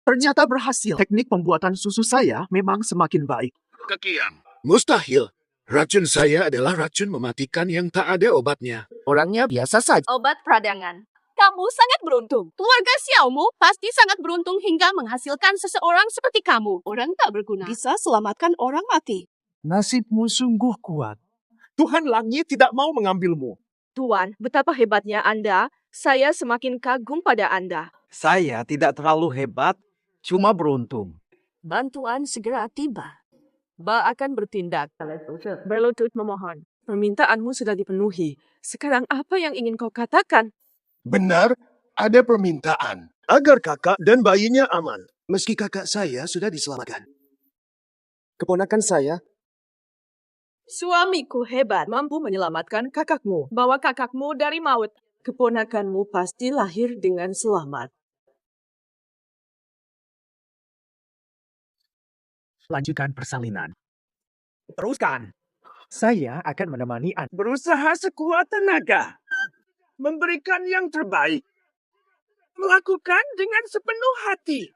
Ternyata berhasil. Teknik pembuatan susu saya memang semakin baik. Kekian. Mustahil. Racun saya adalah racun mematikan yang tak ada obatnya. Orangnya biasa saja. Obat peradangan. Kamu sangat beruntung. Keluarga Xiaomu pasti sangat beruntung hingga menghasilkan seseorang seperti kamu. Orang tak berguna. Bisa selamatkan orang mati. Nasibmu sungguh kuat. Tuhan langit tidak mau mengambilmu. Tuan, betapa hebatnya Anda. Saya semakin kagum pada Anda. Saya tidak terlalu hebat, cuma beruntung. Bantuan segera tiba. Ba akan bertindak. Berlutut memohon. Permintaanmu sudah dipenuhi. Sekarang apa yang ingin kau katakan? Benar, ada permintaan. Agar kakak dan bayinya aman. Meski kakak saya sudah diselamatkan. Keponakan saya, Suamiku hebat, mampu menyelamatkan kakakmu. Bawa kakakmu dari maut. Keponakanmu pasti lahir dengan selamat. Lanjutkan persalinan. Teruskan. Saya akan menemani Anda. Berusaha sekuat tenaga. Memberikan yang terbaik. Melakukan dengan sepenuh hati.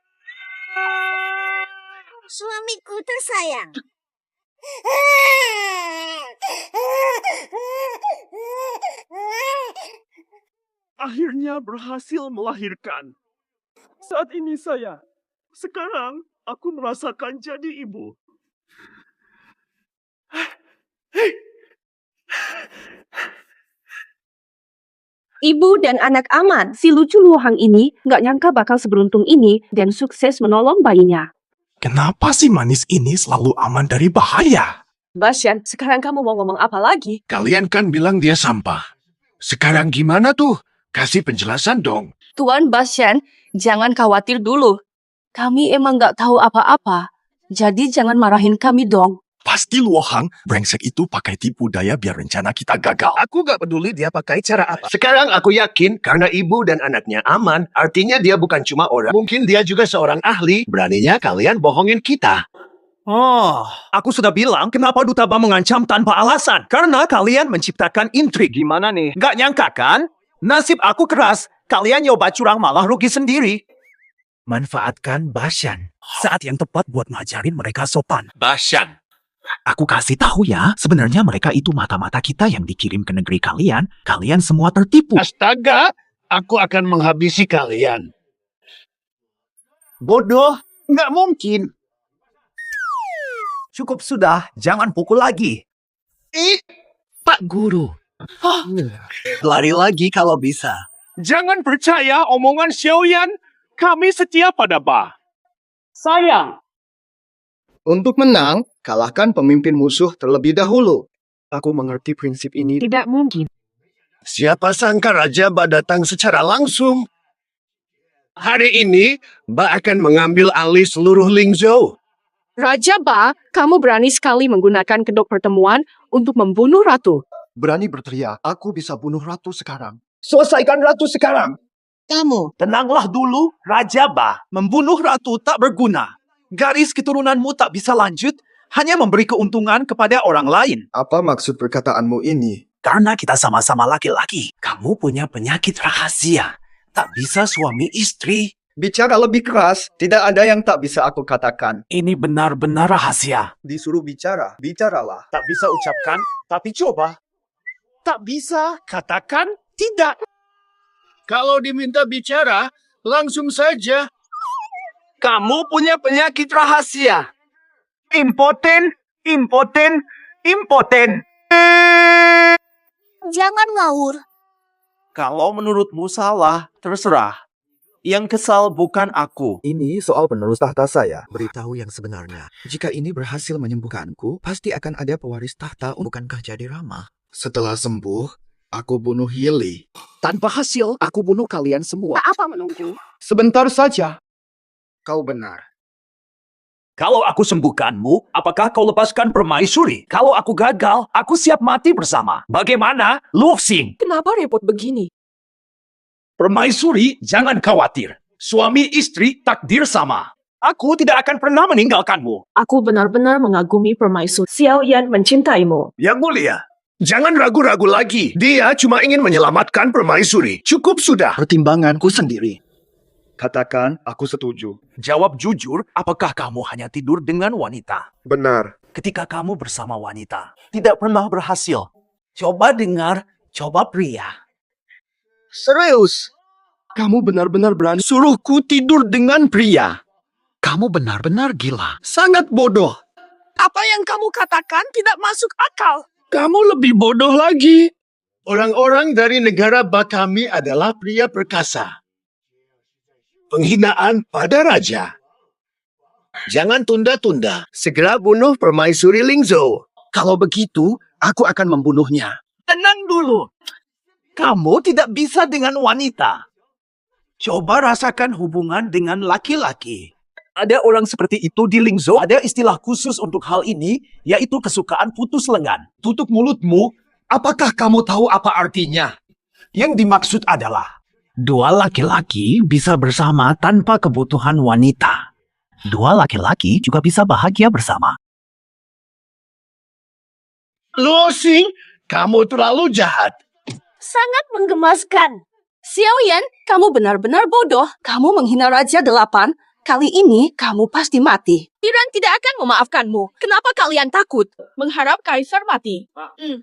Suamiku tersayang. Akhirnya berhasil melahirkan. Saat ini sekarang aku merasakan jadi ibu. Ibu dan anak aman. Si lucu Luohang ini nggak nyangka bakal seberuntung ini dan sukses menolong bayinya. Kenapa si manis ini selalu aman dari bahaya? Basyan, sekarang kamu mau ngomong apa lagi? Kalian kan bilang dia sampah. Sekarang gimana tuh? Kasih penjelasan dong. Tuan Basyan, jangan khawatir dulu. Kami emang nggak tahu apa-apa. Jadi jangan marahin kami dong. Pasti Luohang brengsek itu pakai tipu daya biar rencana kita gagal. Aku gak peduli dia pakai cara apa. Sekarang aku yakin karena ibu dan anaknya aman, artinya dia bukan cuma orang. Mungkin dia juga seorang ahli. Beraninya kalian bohongin kita. Oh, aku sudah bilang kenapa Duta Ba mengancam tanpa alasan. Karena kalian menciptakan intrik. Gimana nih? Gak nyangka kan? Nasib aku keras. Kalian nyoba curang malah rugi sendiri. Manfaatkan Basyan. Saat yang tepat buat ngajarin mereka sopan. Basyan. Aku kasih tahu ya, sebenarnya mereka itu mata-mata kita yang dikirim ke negeri kalian. Kalian semua tertipu. Astaga, aku akan menghabisi kalian. Bodoh, nggak mungkin. Cukup sudah, jangan pukul lagi. Pak Guru. Lari lagi kalau bisa. Jangan percaya omongan Xiaoyan. Kami setia pada Ba. Sayang. Untuk menang, kalahkan pemimpin musuh terlebih dahulu. Aku mengerti prinsip ini. Tidak mungkin. Siapa sangka Raja Ba datang secara langsung. Hari ini, Ba akan mengambil alih seluruh Lingzhou. Raja Ba, kamu berani sekali menggunakan kedok pertemuan untuk membunuh ratu. Berani berteriak, aku bisa bunuh ratu sekarang. Selesaikan ratu sekarang. Kamu, Tenanglah dulu, Raja Ba. Membunuh ratu tak berguna. Garis keturunanmu tak bisa lanjut, hanya memberi keuntungan kepada orang lain. Apa maksud perkataanmu ini? Karena kita sama-sama laki-laki. Kamu punya penyakit rahasia. Tak bisa suami istri. Bicara lebih keras, tidak ada yang tak bisa aku katakan. Ini benar-benar rahasia. Disuruh bicara, bicaralah. Tak bisa ucapkan, tapi coba. Tak bisa katakan tidak. Kalau diminta bicara, langsung saja. Kamu punya penyakit rahasia. Impoten, impoten, impoten. jangan ngawur. Kalau menurutmu salah, terserah. Yang kesal bukan aku. Ini soal penerus tahta saya. Beritahu yang sebenarnya. Jika ini berhasil menyembuhkanku, pasti akan ada pewaris tahta. Bukankah jadi Rama? Setelah sembuh, aku bunuh Yili. Tanpa hasil, aku bunuh kalian semua. Apa menunggu? Sebentar saja. Kau benar. Kalau aku sembuhkanmu, apakah kau lepaskan permaisuri? Kalau aku gagal, aku siap mati bersama. Bagaimana, Luoxing? Kenapa repot begini? Permaisuri, jangan khawatir. Suami istri takdir sama. Aku tidak akan pernah meninggalkanmu. Aku benar-benar mengagumi permaisuri. Xiao Yan mencintaimu. Yang mulia, jangan ragu-ragu lagi. Dia cuma ingin menyelamatkan permaisuri. Cukup sudah. Pertimbanganku sendiri. Katakan, aku setuju. Jawab jujur, apakah kamu hanya tidur dengan wanita? Benar. Ketika kamu bersama wanita, tidak pernah berhasil. Coba dengar, coba pria. Serius? Kamu benar-benar berani suruhku tidur dengan pria? Kamu benar-benar gila. Sangat bodoh. Apa yang kamu katakan tidak masuk akal. Kamu lebih bodoh lagi. Orang-orang dari negara Bakami adalah pria perkasa. Penghinaan pada raja. Jangan tunda-tunda. Segera bunuh permaisuri Lingzhou. Kalau begitu, aku akan membunuhnya. Tenang dulu. Kamu tidak bisa dengan wanita. Coba rasakan hubungan dengan laki-laki. Ada orang seperti itu di Lingzhou. Ada istilah khusus untuk hal ini, yaitu kesukaan putus lengan. Tutup mulutmu. Apakah kamu tahu apa artinya? Yang dimaksud adalah, dua laki-laki bisa bersama tanpa kebutuhan wanita. Dua laki-laki juga bisa bahagia bersama. Luoxing, kamu terlalu jahat. Sangat menggemaskan. Xiao Yan, kamu benar-benar bodoh. Kamu menghina Raja 8, Kali ini kamu pasti mati. Tiran tidak akan memaafkanmu. Kenapa kalian takut? Mengharap kaisar mati.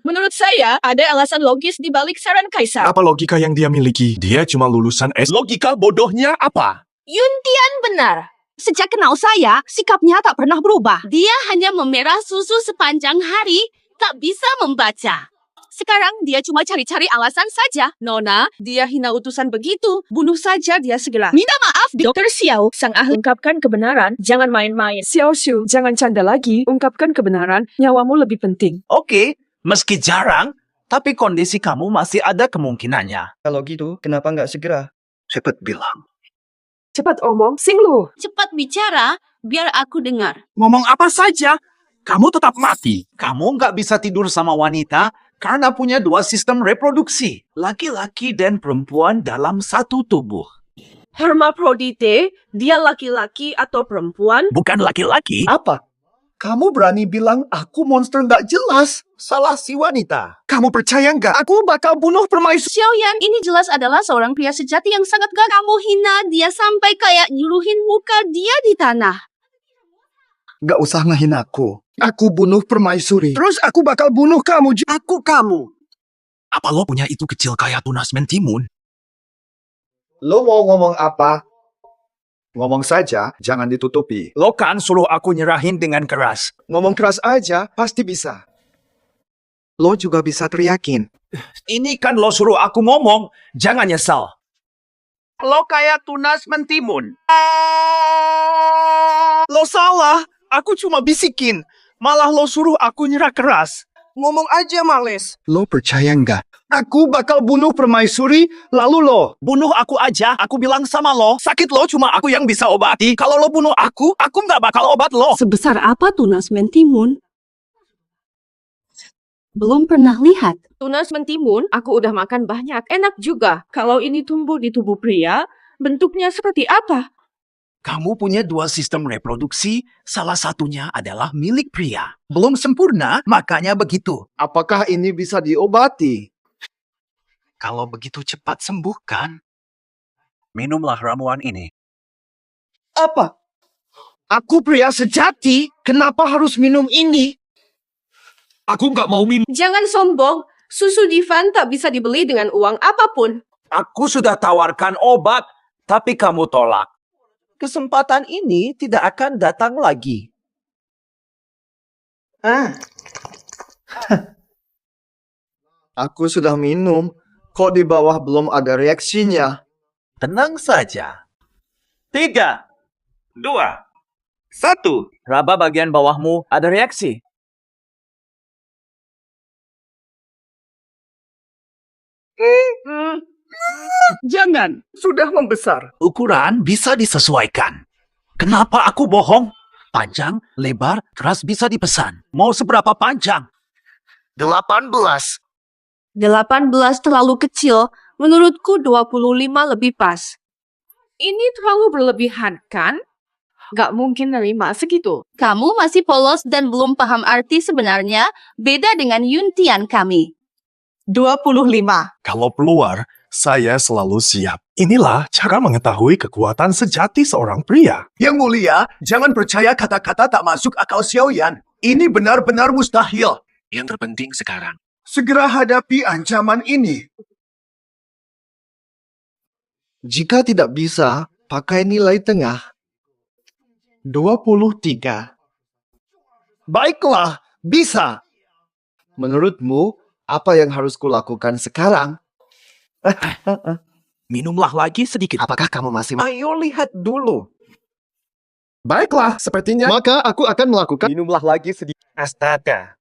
Menurut saya, ada alasan logis di balik saran kaisar. Apa logika yang dia miliki? Dia cuma lulusan S. Logika bodohnya apa? Yuntian benar. Sejak kenal saya, sikapnya tak pernah berubah. Dia hanya memerah susu sepanjang hari, tak bisa membaca. Sekarang dia cuma cari-cari alasan saja. Nona, dia hina utusan begitu. Bunuh saja dia segera. Minta maaf, Dokter Xiao, sang ahli ungkapkan kebenaran. Jangan main-main. Xiao Shu, jangan canda lagi. Ungkapkan kebenaran, nyawamu lebih penting. Oke, meski jarang, tapi kondisi kamu masih ada kemungkinannya. Kalau gitu, kenapa nggak segera? Cepat bilang. Cepat omong, Singlu. Cepat bicara, biar aku dengar. Ngomong apa saja, kamu tetap mati. Kamu nggak bisa tidur sama wanita karena punya dua sistem reproduksi. Laki-laki dan perempuan dalam satu tubuh. Hermaprodite, dia laki-laki atau perempuan? Bukan laki-laki. Apa? Kamu berani bilang aku monster nggak jelas? Salah si wanita. Kamu percaya nggak? Aku bakal bunuh permaisuri. Xiaoyan, ini jelas adalah seorang pria sejati yang sangat gagal. Kamu hina dia sampai kayak nyuruhin muka dia di tanah. Nggak usah ngehina aku. Aku bunuh permaisuri. Terus aku bakal bunuh kamu. Aku kamu. Apa lo punya itu kecil kayak tunas mentimun? Lo mau ngomong apa? Ngomong saja, jangan ditutupi. Lo kan suruh aku nyerahin dengan keras. Ngomong keras aja, pasti bisa. Lo juga bisa teriakin. Ini kan lo suruh aku ngomong. Jangan nyesal. Lo kayak tunas mentimun. Lo salah. Aku cuma bisikin. Malah lo suruh aku nyerah keras. Ngomong aja, Males. Lo percaya nggak? Aku bakal bunuh permaisuri, lalu lo. Bunuh aku aja. Aku bilang sama lo, sakit lo cuma aku yang bisa obati. Kalau lo bunuh aku nggak bakal obat lo. Sebesar apa tunas mentimun? Belum pernah lihat. Tunas mentimun, aku udah makan banyak. Enak juga. Kalau ini tumbuh di tubuh pria, bentuknya seperti apa? Kamu punya dua sistem reproduksi, salah satunya adalah milik pria. Belum sempurna, makanya begitu. Apakah ini bisa diobati? Kalau begitu cepat sembuhkan, minumlah ramuan ini. Apa? Aku pria sejati, kenapa harus minum ini? Aku nggak mau minum. Jangan sombong. Susu Divan tak bisa dibeli dengan uang apapun. Aku sudah tawarkan obat, tapi kamu tolak. Kesempatan ini tidak akan datang lagi. Aku sudah minum. Kok di bawah belum ada reaksinya? Tenang saja. 3, 2, 1. Raba bagian bawahmu ada reaksi. Jangan, sudah membesar. Ukuran bisa disesuaikan. Kenapa aku bohong? Panjang, lebar, keras bisa dipesan. Mau seberapa panjang? 18. 18 terlalu kecil, menurutku 25 lebih pas. Ini terlalu berlebihan, kan? Gak mungkin nerima segitu. Kamu masih polos dan belum paham arti sebenarnya, beda dengan Yuntian kami. 25. Kalau keluar, saya selalu siap. Inilah cara mengetahui kekuatan sejati seorang pria. Yang mulia, jangan percaya kata-kata tak masuk akal Xiaoyan. Ini benar-benar mustahil. Yang terpenting sekarang, Segera hadapi ancaman ini. Jika tidak bisa, pakai nilai tengah. 23. Baiklah, bisa. Menurutmu, apa yang harus kulakukan sekarang? Minumlah lagi sedikit. Apakah kamu masih... Ayo lihat dulu. Baiklah, sepertinya... Maka aku akan melakukan... Minumlah lagi sedikit. Astaga.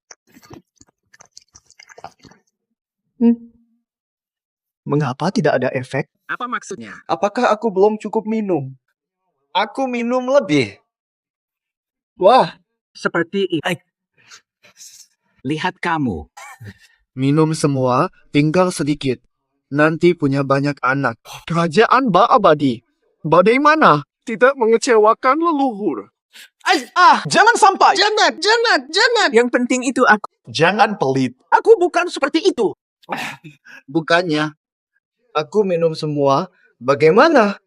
Mengapa tidak ada efek? apa maksudnya? Apakah aku belum cukup minum? Aku minum lebih. Wah, Seperti ini. Lihat kamu. minum semua, tinggal sedikit. Nanti punya banyak anak. Kerajaan abadi. Bagaimana? Tidak mengecewakan leluhur. Jangan sampai. Jangan. Yang penting itu aku. Jangan pelit. Aku bukan seperti itu. Bukannya. Aku minum semua. Bagaimana?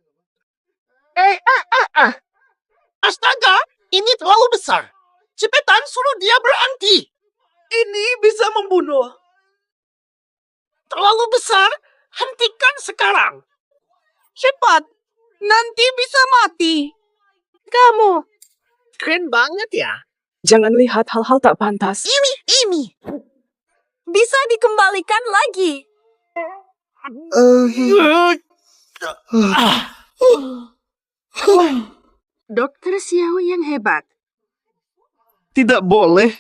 Astaga, ini terlalu besar. Cepetan suruh dia berhenti. Ini bisa membunuh. Terlalu besar, hentikan sekarang. Cepat, nanti bisa mati. Kamu. Keren banget ya. Jangan lihat hal-hal tak pantas. Ini. Bisa dikembalikan lagi. Dokter Xiao yang hebat. Tidak boleh.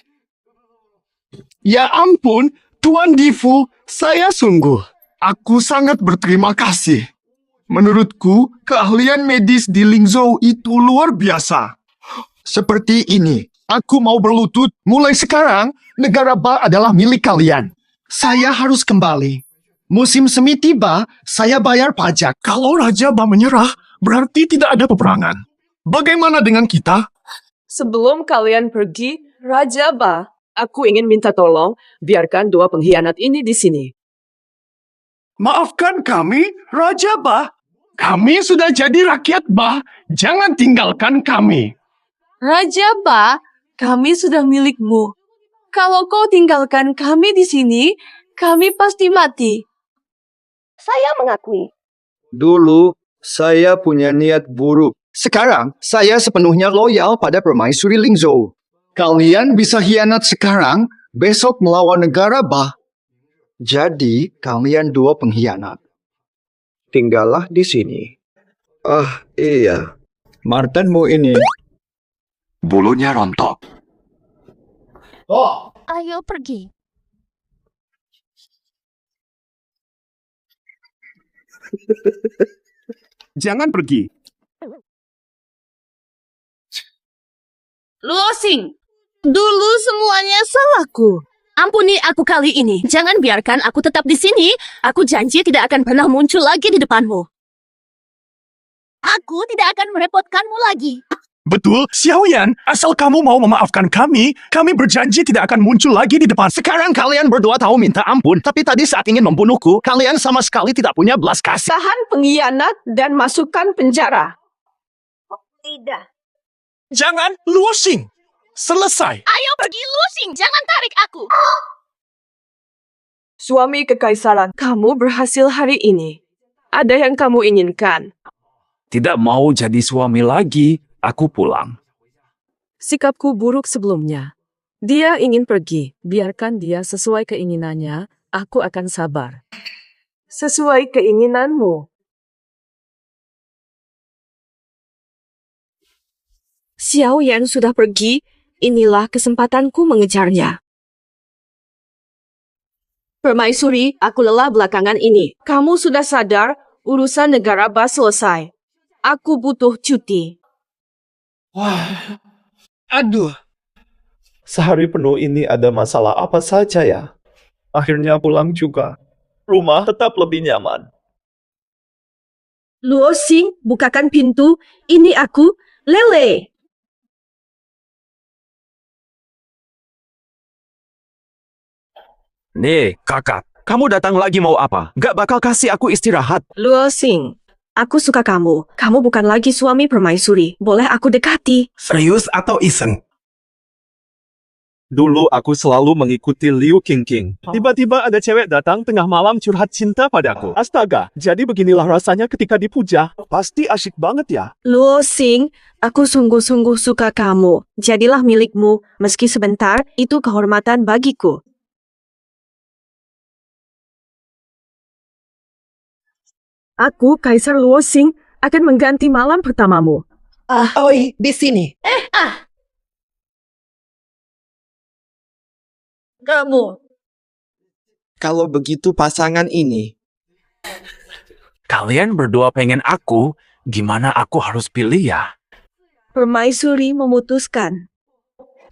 Ya ampun, Tuan Difu, saya sungguh. Aku sangat berterima kasih. Menurutku, keahlian medis di Lingzhou itu luar biasa. Seperti ini, aku mau berlutut. Mulai sekarang, negara Ba adalah milik kalian. Saya harus kembali. Musim semi tiba, saya bayar pajak. Kalau Raja Ba menyerah, berarti tidak ada peperangan. Bagaimana dengan kita? Sebelum kalian pergi, Raja Ba, aku ingin minta tolong, biarkan dua pengkhianat ini di sini. Maafkan kami, Raja Ba. Kami sudah jadi rakyat Ba. Jangan tinggalkan kami. Raja Ba, kami sudah milikmu. Kalau kau tinggalkan kami di sini, kami pasti mati. Saya mengakui. Dulu, saya punya niat buruk. Sekarang, saya sepenuhnya loyal pada permaisuri Lingzhou. Kalian bisa hianat sekarang, besok melawan negara Ba. Jadi, kalian dua pengkhianat. Tinggallah di sini. Ah, iya. Martenmu ini. Bulunya rontok. Ayo pergi. Jangan pergi. Luosing, dulu semuanya salahku. Ampuni aku kali ini. Jangan biarkan aku tetap di sini. Aku janji tidak akan pernah muncul lagi di depanmu. Aku tidak akan merepotkanmu lagi. Betul, Xiaoyan, asal kamu mau memaafkan kami berjanji tidak akan muncul lagi di depan. Sekarang kalian berdua tahu minta ampun, tapi tadi saat ingin membunuhku, kalian sama sekali tidak punya belas kasih. Tahan pengkhianat dan masukkan penjara. Tidak. Jangan, Luosing. Selesai. Ayo pergi, Luosing. Jangan tarik aku. Suami kekaisaran, kamu berhasil hari ini. Ada yang kamu inginkan. Tidak mau jadi suami lagi, aku pulang. Sikapku buruk sebelumnya. Dia ingin pergi. Biarkan dia sesuai keinginannya. Aku akan sabar. Sesuai keinginanmu. Xiaoyan sudah pergi. Inilah kesempatanku mengejarnya. Permaisuri, aku lelah belakangan ini. Kamu sudah sadar urusan negara Ba selesai. Aku butuh cuti. Wah, aduh. Sehari penuh ini ada masalah apa saja ya? Akhirnya pulang juga. Rumah tetap lebih nyaman. Luosing, bukakan pintu. Ini aku, Lele. Nih, kakak. Kamu datang lagi mau apa? Gak bakal kasih aku istirahat. Luosing, aku suka kamu. Kamu bukan lagi suami permaisuri. Boleh aku dekati? Serius atau iseng? Dulu aku selalu mengikuti Liu Qingqing. Tiba-tiba ada cewek datang tengah malam curhat cinta padaku. Astaga, jadi beginilah rasanya ketika dipuja. Pasti asyik banget ya. Luosing, aku sungguh-sungguh suka kamu. Jadilah milikmu. Meski sebentar, itu kehormatan bagiku. Aku, Kaisar Luosing, akan mengganti malam pertamamu. Oi, di sini. Kamu. Kalau begitu pasangan ini. Kalian berdua pengen aku, gimana aku harus pilih ya? Permaisuri memutuskan.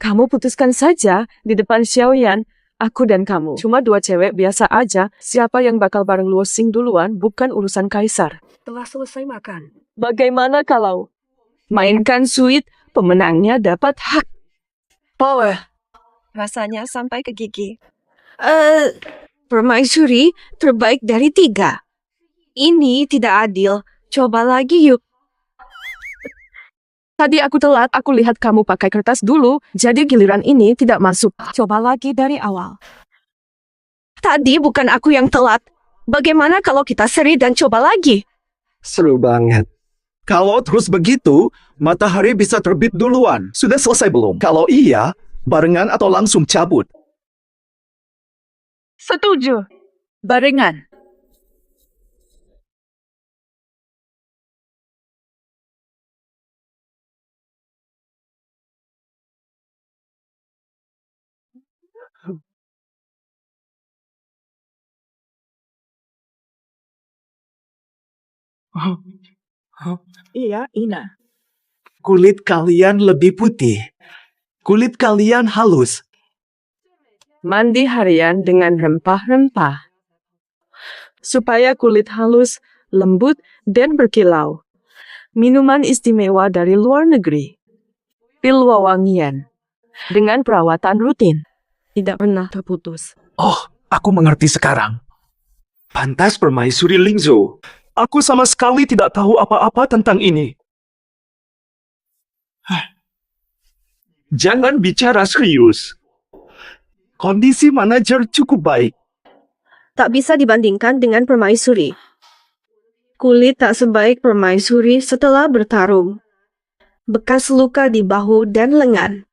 Kamu putuskan saja di depan Xiaoyan. Aku dan kamu. Cuma dua cewek biasa aja. Siapa yang bakal bareng Luosing duluan bukan urusan kaisar. Telah selesai makan. Bagaimana kalau mainkan suit, pemenangnya dapat hak power. Rasanya sampai ke gigi. Permaisuri terbaik dari 3. Ini tidak adil. Coba lagi yuk. Tadi aku telat, aku lihat kamu pakai kertas dulu, jadi giliran ini tidak masuk. Coba lagi dari awal. Tadi bukan aku yang telat. Bagaimana kalau kita seri dan coba lagi? Seru banget. Kalau terus begitu, matahari bisa terbit duluan. Sudah selesai belum? Kalau iya, barengan atau langsung cabut? Setuju. Barengan. Iya, Ina. Kulit kalian lebih putih. Kulit kalian halus. Mandi harian dengan rempah-rempah. Supaya kulit halus, lembut, dan berkilau. Minuman istimewa dari luar negeri. Pil wewangian. Dengan perawatan rutin. Tidak pernah terputus. Oh, aku mengerti sekarang. Pantas permaisuri Lingzhou. Aku sama sekali tidak tahu apa-apa tentang ini. Jangan bicara serius. Kondisi manajer cukup baik. Tak bisa dibandingkan dengan permaisuri. Kulit tak sebaik permaisuri setelah bertarung. Bekas luka di bahu dan lengan.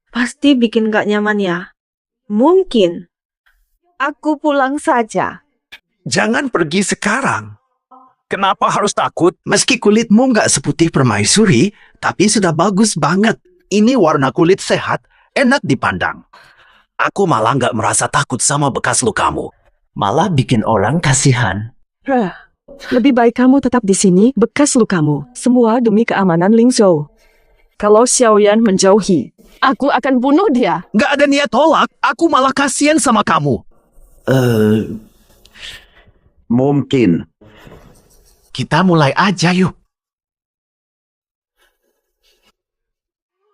Pasti bikin gak nyaman ya. Mungkin. Aku pulang saja. Jangan pergi sekarang. Kenapa harus takut? Meski kulitmu nggak seputih permaisuri, tapi sudah bagus banget. Ini warna kulit sehat, enak dipandang. Aku malah nggak merasa takut sama bekas lukamu. Malah bikin orang kasihan. Lebih baik kamu tetap di sini, bekas lukamu. Semua demi keamanan Lingzhou. Kalau Xiaoyan menjauhi, aku akan bunuh dia. Nggak ada niat tolak, aku malah kasihan sama kamu. Mungkin. Kita mulai aja yuk.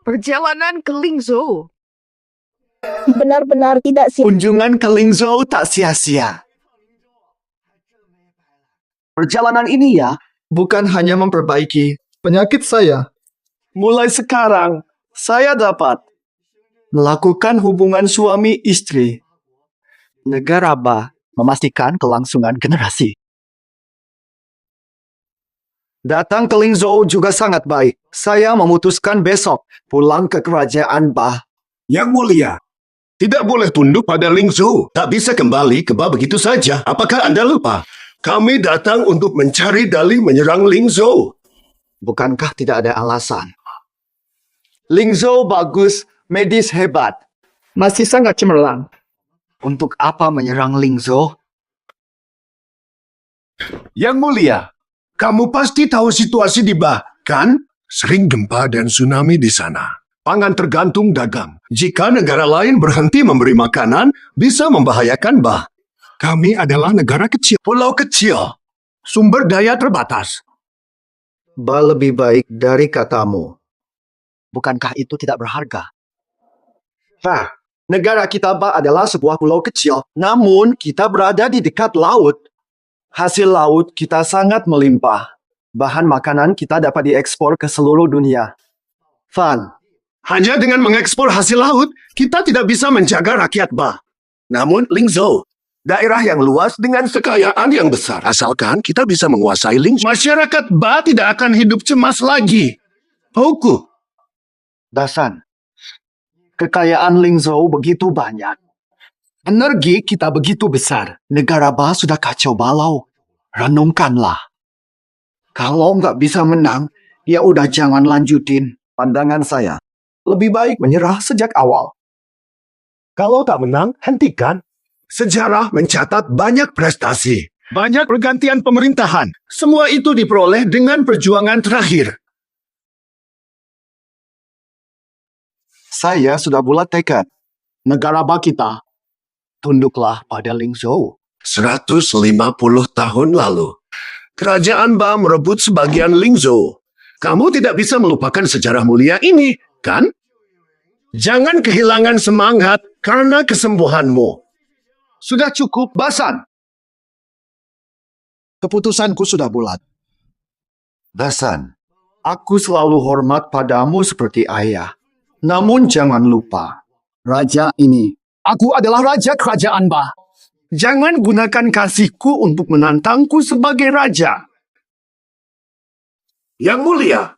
Perjalanan ke Lingzhou. Benar-benar tidak sia. Kunjungan ke Lingzhou tak sia-sia. Perjalanan ini ya, bukan hanya memperbaiki penyakit saya. Mulai sekarang, saya dapat melakukan hubungan suami istri. Negara Ba memastikan kelangsungan generasi. Datang ke Lingzhou juga sangat baik. Saya memutuskan besok pulang ke kerajaan Ba. Yang mulia, tidak boleh tunduk pada Lingzhou. Tak bisa kembali ke Ba begitu saja. Apakah Anda lupa? Kami datang untuk mencari dalih menyerang Lingzhou. Bukankah tidak ada alasan? Lingzhou bagus, medis hebat. Masih sangat cemerlang. Untuk apa menyerang Lingzhou? Yang mulia, kamu pasti tahu situasi di Ba, kan? Sering gempa dan tsunami di sana. Pangan tergantung dagang. Jika negara lain berhenti memberi makanan, bisa membahayakan Ba. Kami adalah negara kecil, pulau kecil. Sumber daya terbatas. Ba lebih baik dari katamu. Bukankah itu tidak berharga? Negara kita Ba adalah sebuah pulau kecil. Namun, kita berada di dekat laut. Hasil laut kita sangat melimpah. Bahan makanan kita dapat diekspor ke seluruh dunia. Hanya dengan mengekspor hasil laut, kita tidak bisa menjaga rakyat Ba. Namun, Lingzhou, daerah yang luas dengan kekayaan yang besar. Asalkan kita bisa menguasai Lingzhou, masyarakat Ba tidak akan hidup cemas lagi. Hoku. Dasan, kekayaan Lingzhou begitu banyak. Energi kita begitu besar. Negara Ba sudah kacau balau. Renungkanlah. Kalau nggak bisa menang, ya udah jangan lanjutin. Pandangan saya, lebih baik menyerah sejak awal. Kalau tak menang, hentikan. Sejarah mencatat banyak prestasi. Banyak pergantian pemerintahan. Semua itu diperoleh dengan perjuangan terakhir. Saya sudah bulat tekad. Negara Ba kita, tunduklah pada Lingzhou. 150 tahun lalu, kerajaan Ba merebut sebagian Lingzhou. Kamu tidak bisa melupakan sejarah mulia ini, kan? Jangan kehilangan semangat karena kesembuhanmu. Sudah cukup, Dasan. Keputusanku sudah bulat. Dasan, Aku selalu hormat padamu seperti ayah. Namun jangan lupa, raja ini, aku adalah raja kerajaan Ba. Jangan gunakan kasihku untuk menantangku sebagai raja. Yang Mulia,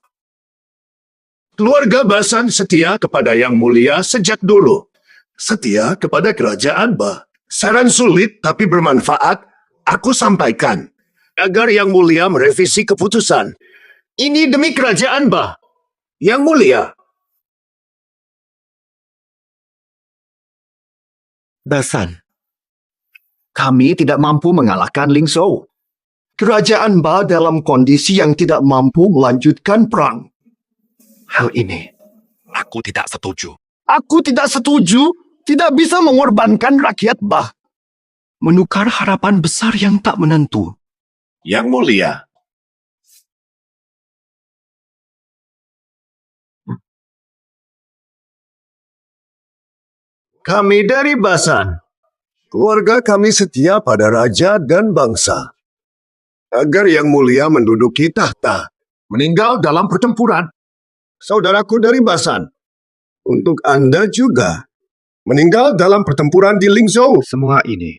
keluarga Basan setia kepada Yang Mulia sejak dulu. Setia kepada kerajaan Ba. Saran sulit tapi bermanfaat, aku sampaikan. Agar Yang Mulia merevisi keputusan. Ini demi kerajaan Ba. Yang Mulia. Basan, kami tidak mampu mengalahkan Ling Zhou. Kerajaan Ba dalam kondisi yang tidak mampu melanjutkan perang. Hal ini, aku tidak setuju. Aku tidak setuju, tidak bisa mengorbankan rakyat Ba. Menukar harapan besar yang tak menentu. Yang Mulia. Kami dari Basan. Keluarga kami setia pada raja dan bangsa. Agar Yang Mulia menduduki tahta. Meninggal dalam pertempuran. Saudaraku dari Basan. Untuk Anda juga. Meninggal dalam pertempuran di Lingzhou. Semua ini,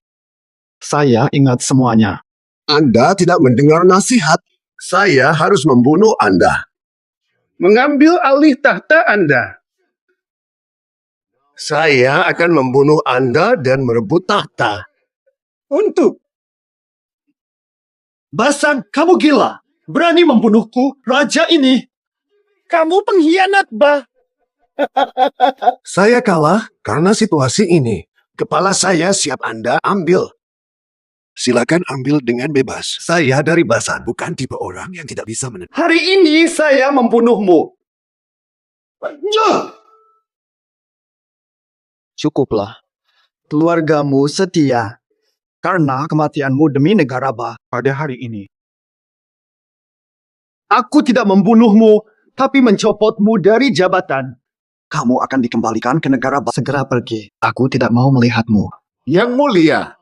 saya ingat semuanya. Anda tidak mendengar nasihat. Saya harus membunuh Anda. Mengambil alih tahta Anda. Saya akan membunuh Anda dan merebut tahta. Untuk. Basan, kamu gila. Berani membunuhku, raja ini. Kamu pengkhianat, Ba. Saya kalah karena situasi ini. Kepala saya siap Anda ambil. Silakan ambil dengan bebas. Saya dari Basan, bukan tipe orang yang tidak bisa menentukan. Hari ini saya membunuhmu. Cukuplah. Keluargamu setia. Karena kematianmu demi negara Ba pada hari ini. Aku tidak membunuhmu, tapi mencopotmu dari jabatan. Kamu akan dikembalikan ke negara Ba. Segera pergi. Aku tidak mau melihatmu. Yang Mulia.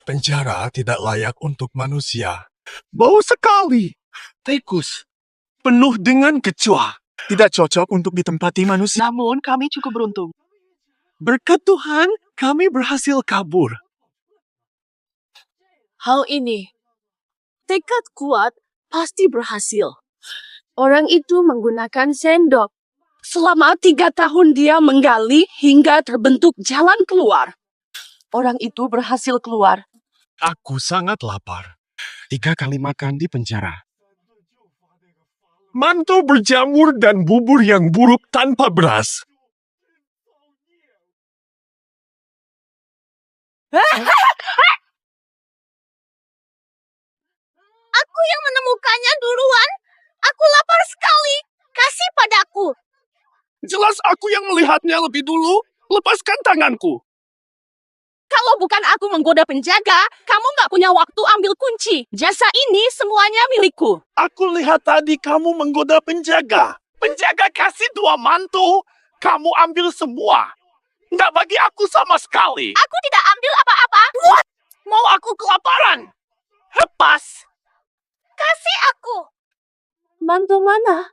Penjara tidak layak untuk manusia. Bau sekali. Tikus. Penuh dengan kecoa. Tidak cocok untuk ditempati manusia. Namun kami cukup beruntung. Berkat Tuhan, kami berhasil kabur. Hal ini, tekad kuat pasti berhasil. Orang itu menggunakan sendok. Selama 3 tahun dia menggali hingga terbentuk jalan keluar. Orang itu berhasil keluar. Aku sangat lapar. 3 kali makan di penjara. Mantu berjamur dan bubur yang buruk tanpa beras. Aku yang menemukannya duluan. Aku lapar sekali. Kasih padaku. Jelas aku yang melihatnya lebih dulu. Lepaskan tanganku. Kalau bukan aku menggoda penjaga, kamu nggak punya waktu ambil kunci. Jasa ini semuanya milikku. Aku lihat tadi kamu menggoda penjaga. Penjaga kasih 2 mantu. Kamu ambil semua. Nggak bagi aku sama sekali. Aku tidak ambil apa-apa. What? Mau aku kelaparan? Lepas. Kasih aku. Mantu mana?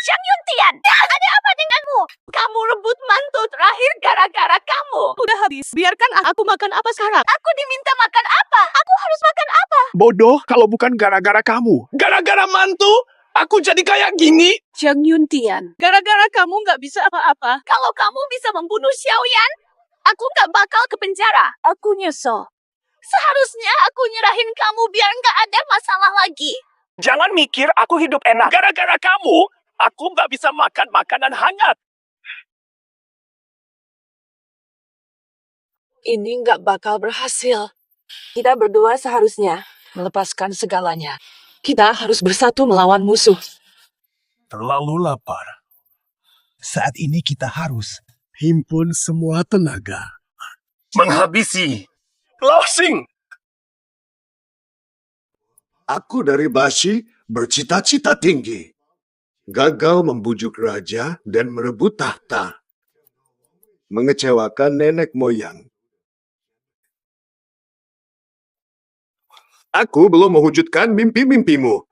Xiang Yuntian, ada apa denganmu? Kamu rebut mantu terakhir gara-gara kamu. Udah habis, biarkan aku makan apa sekarang. Aku diminta makan apa? Aku harus makan apa? Bodoh kalau bukan gara-gara kamu. Gara-gara mantu, aku jadi kayak gini. Xiang Yuntian, gara-gara kamu nggak bisa apa-apa. Kalau kamu bisa membunuh Xiaoyan, aku nggak bakal ke penjara. Aku nyesel. Seharusnya aku nyerahin kamu biar nggak ada masalah lagi. Jangan mikir aku hidup enak. Gara-gara kamu, aku nggak bisa makan makanan hangat. Ini nggak bakal berhasil. Kita berdua seharusnya melepaskan segalanya. Kita harus bersatu melawan musuh. Terlalu lapar. Saat ini kita harus himpun semua tenaga. Menghabisi. Closing. Aku dari Bashi bercita-cita tinggi. Gagal membujuk raja dan merebut tahta. mengecewakan nenek moyang. Aku belum mewujudkan mimpi-mimpimu.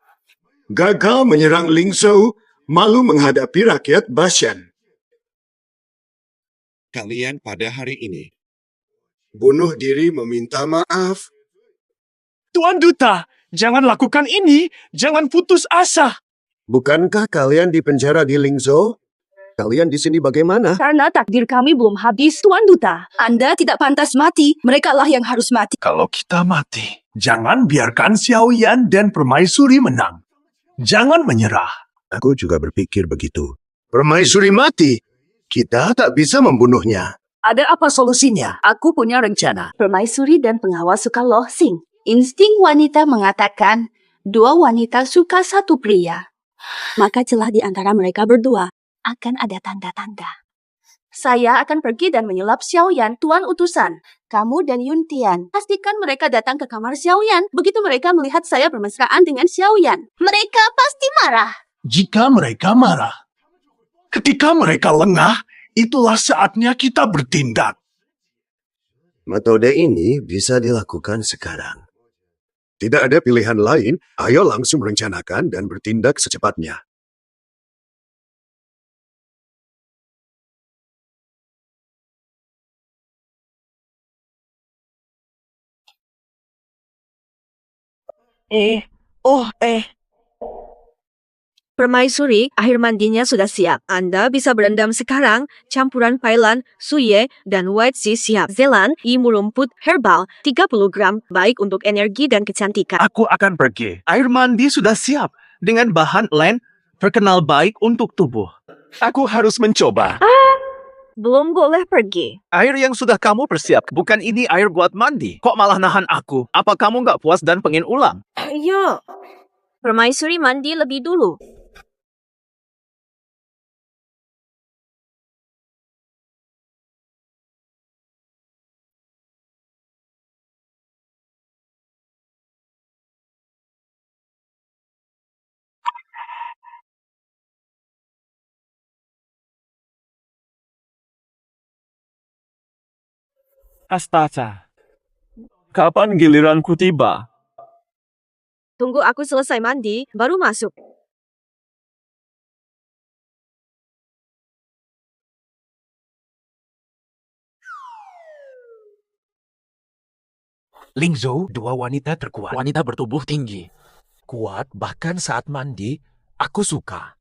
Gagal menyerang Lingzhou, malu menghadapi rakyat Bashan. Kalian pada hari ini bunuh diri meminta maaf. Tuan Duta, jangan lakukan ini. Jangan putus asa. Bukankah kalian dipenjara di Lingzhou? Kalian di sini bagaimana? Karena takdir kami belum habis, Tuan Duta. Anda tidak pantas mati. Merekalah yang harus mati. Kalau kita mati, jangan biarkan Xiaoyan dan Permaisuri menang. Jangan menyerah. Aku juga berpikir begitu. Permaisuri mati. Kita tak bisa membunuhnya. Ada apa solusinya? Aku punya rencana. Permaisuri dan pengawas suka lohsing. Insting wanita mengatakan, dua wanita suka satu pria. Maka celah di antara mereka berdua akan ada tanda-tanda. Saya akan pergi dan menyulap Xiaoyan, tuan utusan. Kamu dan Yuntian, pastikan mereka datang ke kamar Xiaoyan. Begitu mereka melihat saya bermesraan dengan Xiaoyan, mereka pasti marah. Jika mereka marah, ketika mereka lengah, itulah saatnya kita bertindak. Metode ini bisa dilakukan sekarang. Tidak ada pilihan lain, ayo langsung merencanakan dan bertindak secepatnya. Permaisuri, air mandinya sudah siap. Anda bisa berendam sekarang. Campuran Pailan, Suye, dan White Sea siap. Zelan, ilmu rumput, herbal, 30 gram, baik untuk energi dan kecantikan. Aku akan pergi. Air mandi sudah siap dengan bahan len terkenal baik untuk tubuh. Aku harus mencoba. Belum boleh pergi. Air yang sudah kamu persiap, bukan ini air buat mandi. Kok malah nahan aku? Apa kamu nggak puas dan pengen ulang? Ayo. Permaisuri mandi lebih dulu. Astaga. Kapan giliranku tiba? Tunggu aku selesai mandi, baru masuk. Lingzhou, dua wanita terkuat. Wanita bertubuh tinggi. Kuat bahkan saat mandi, aku suka.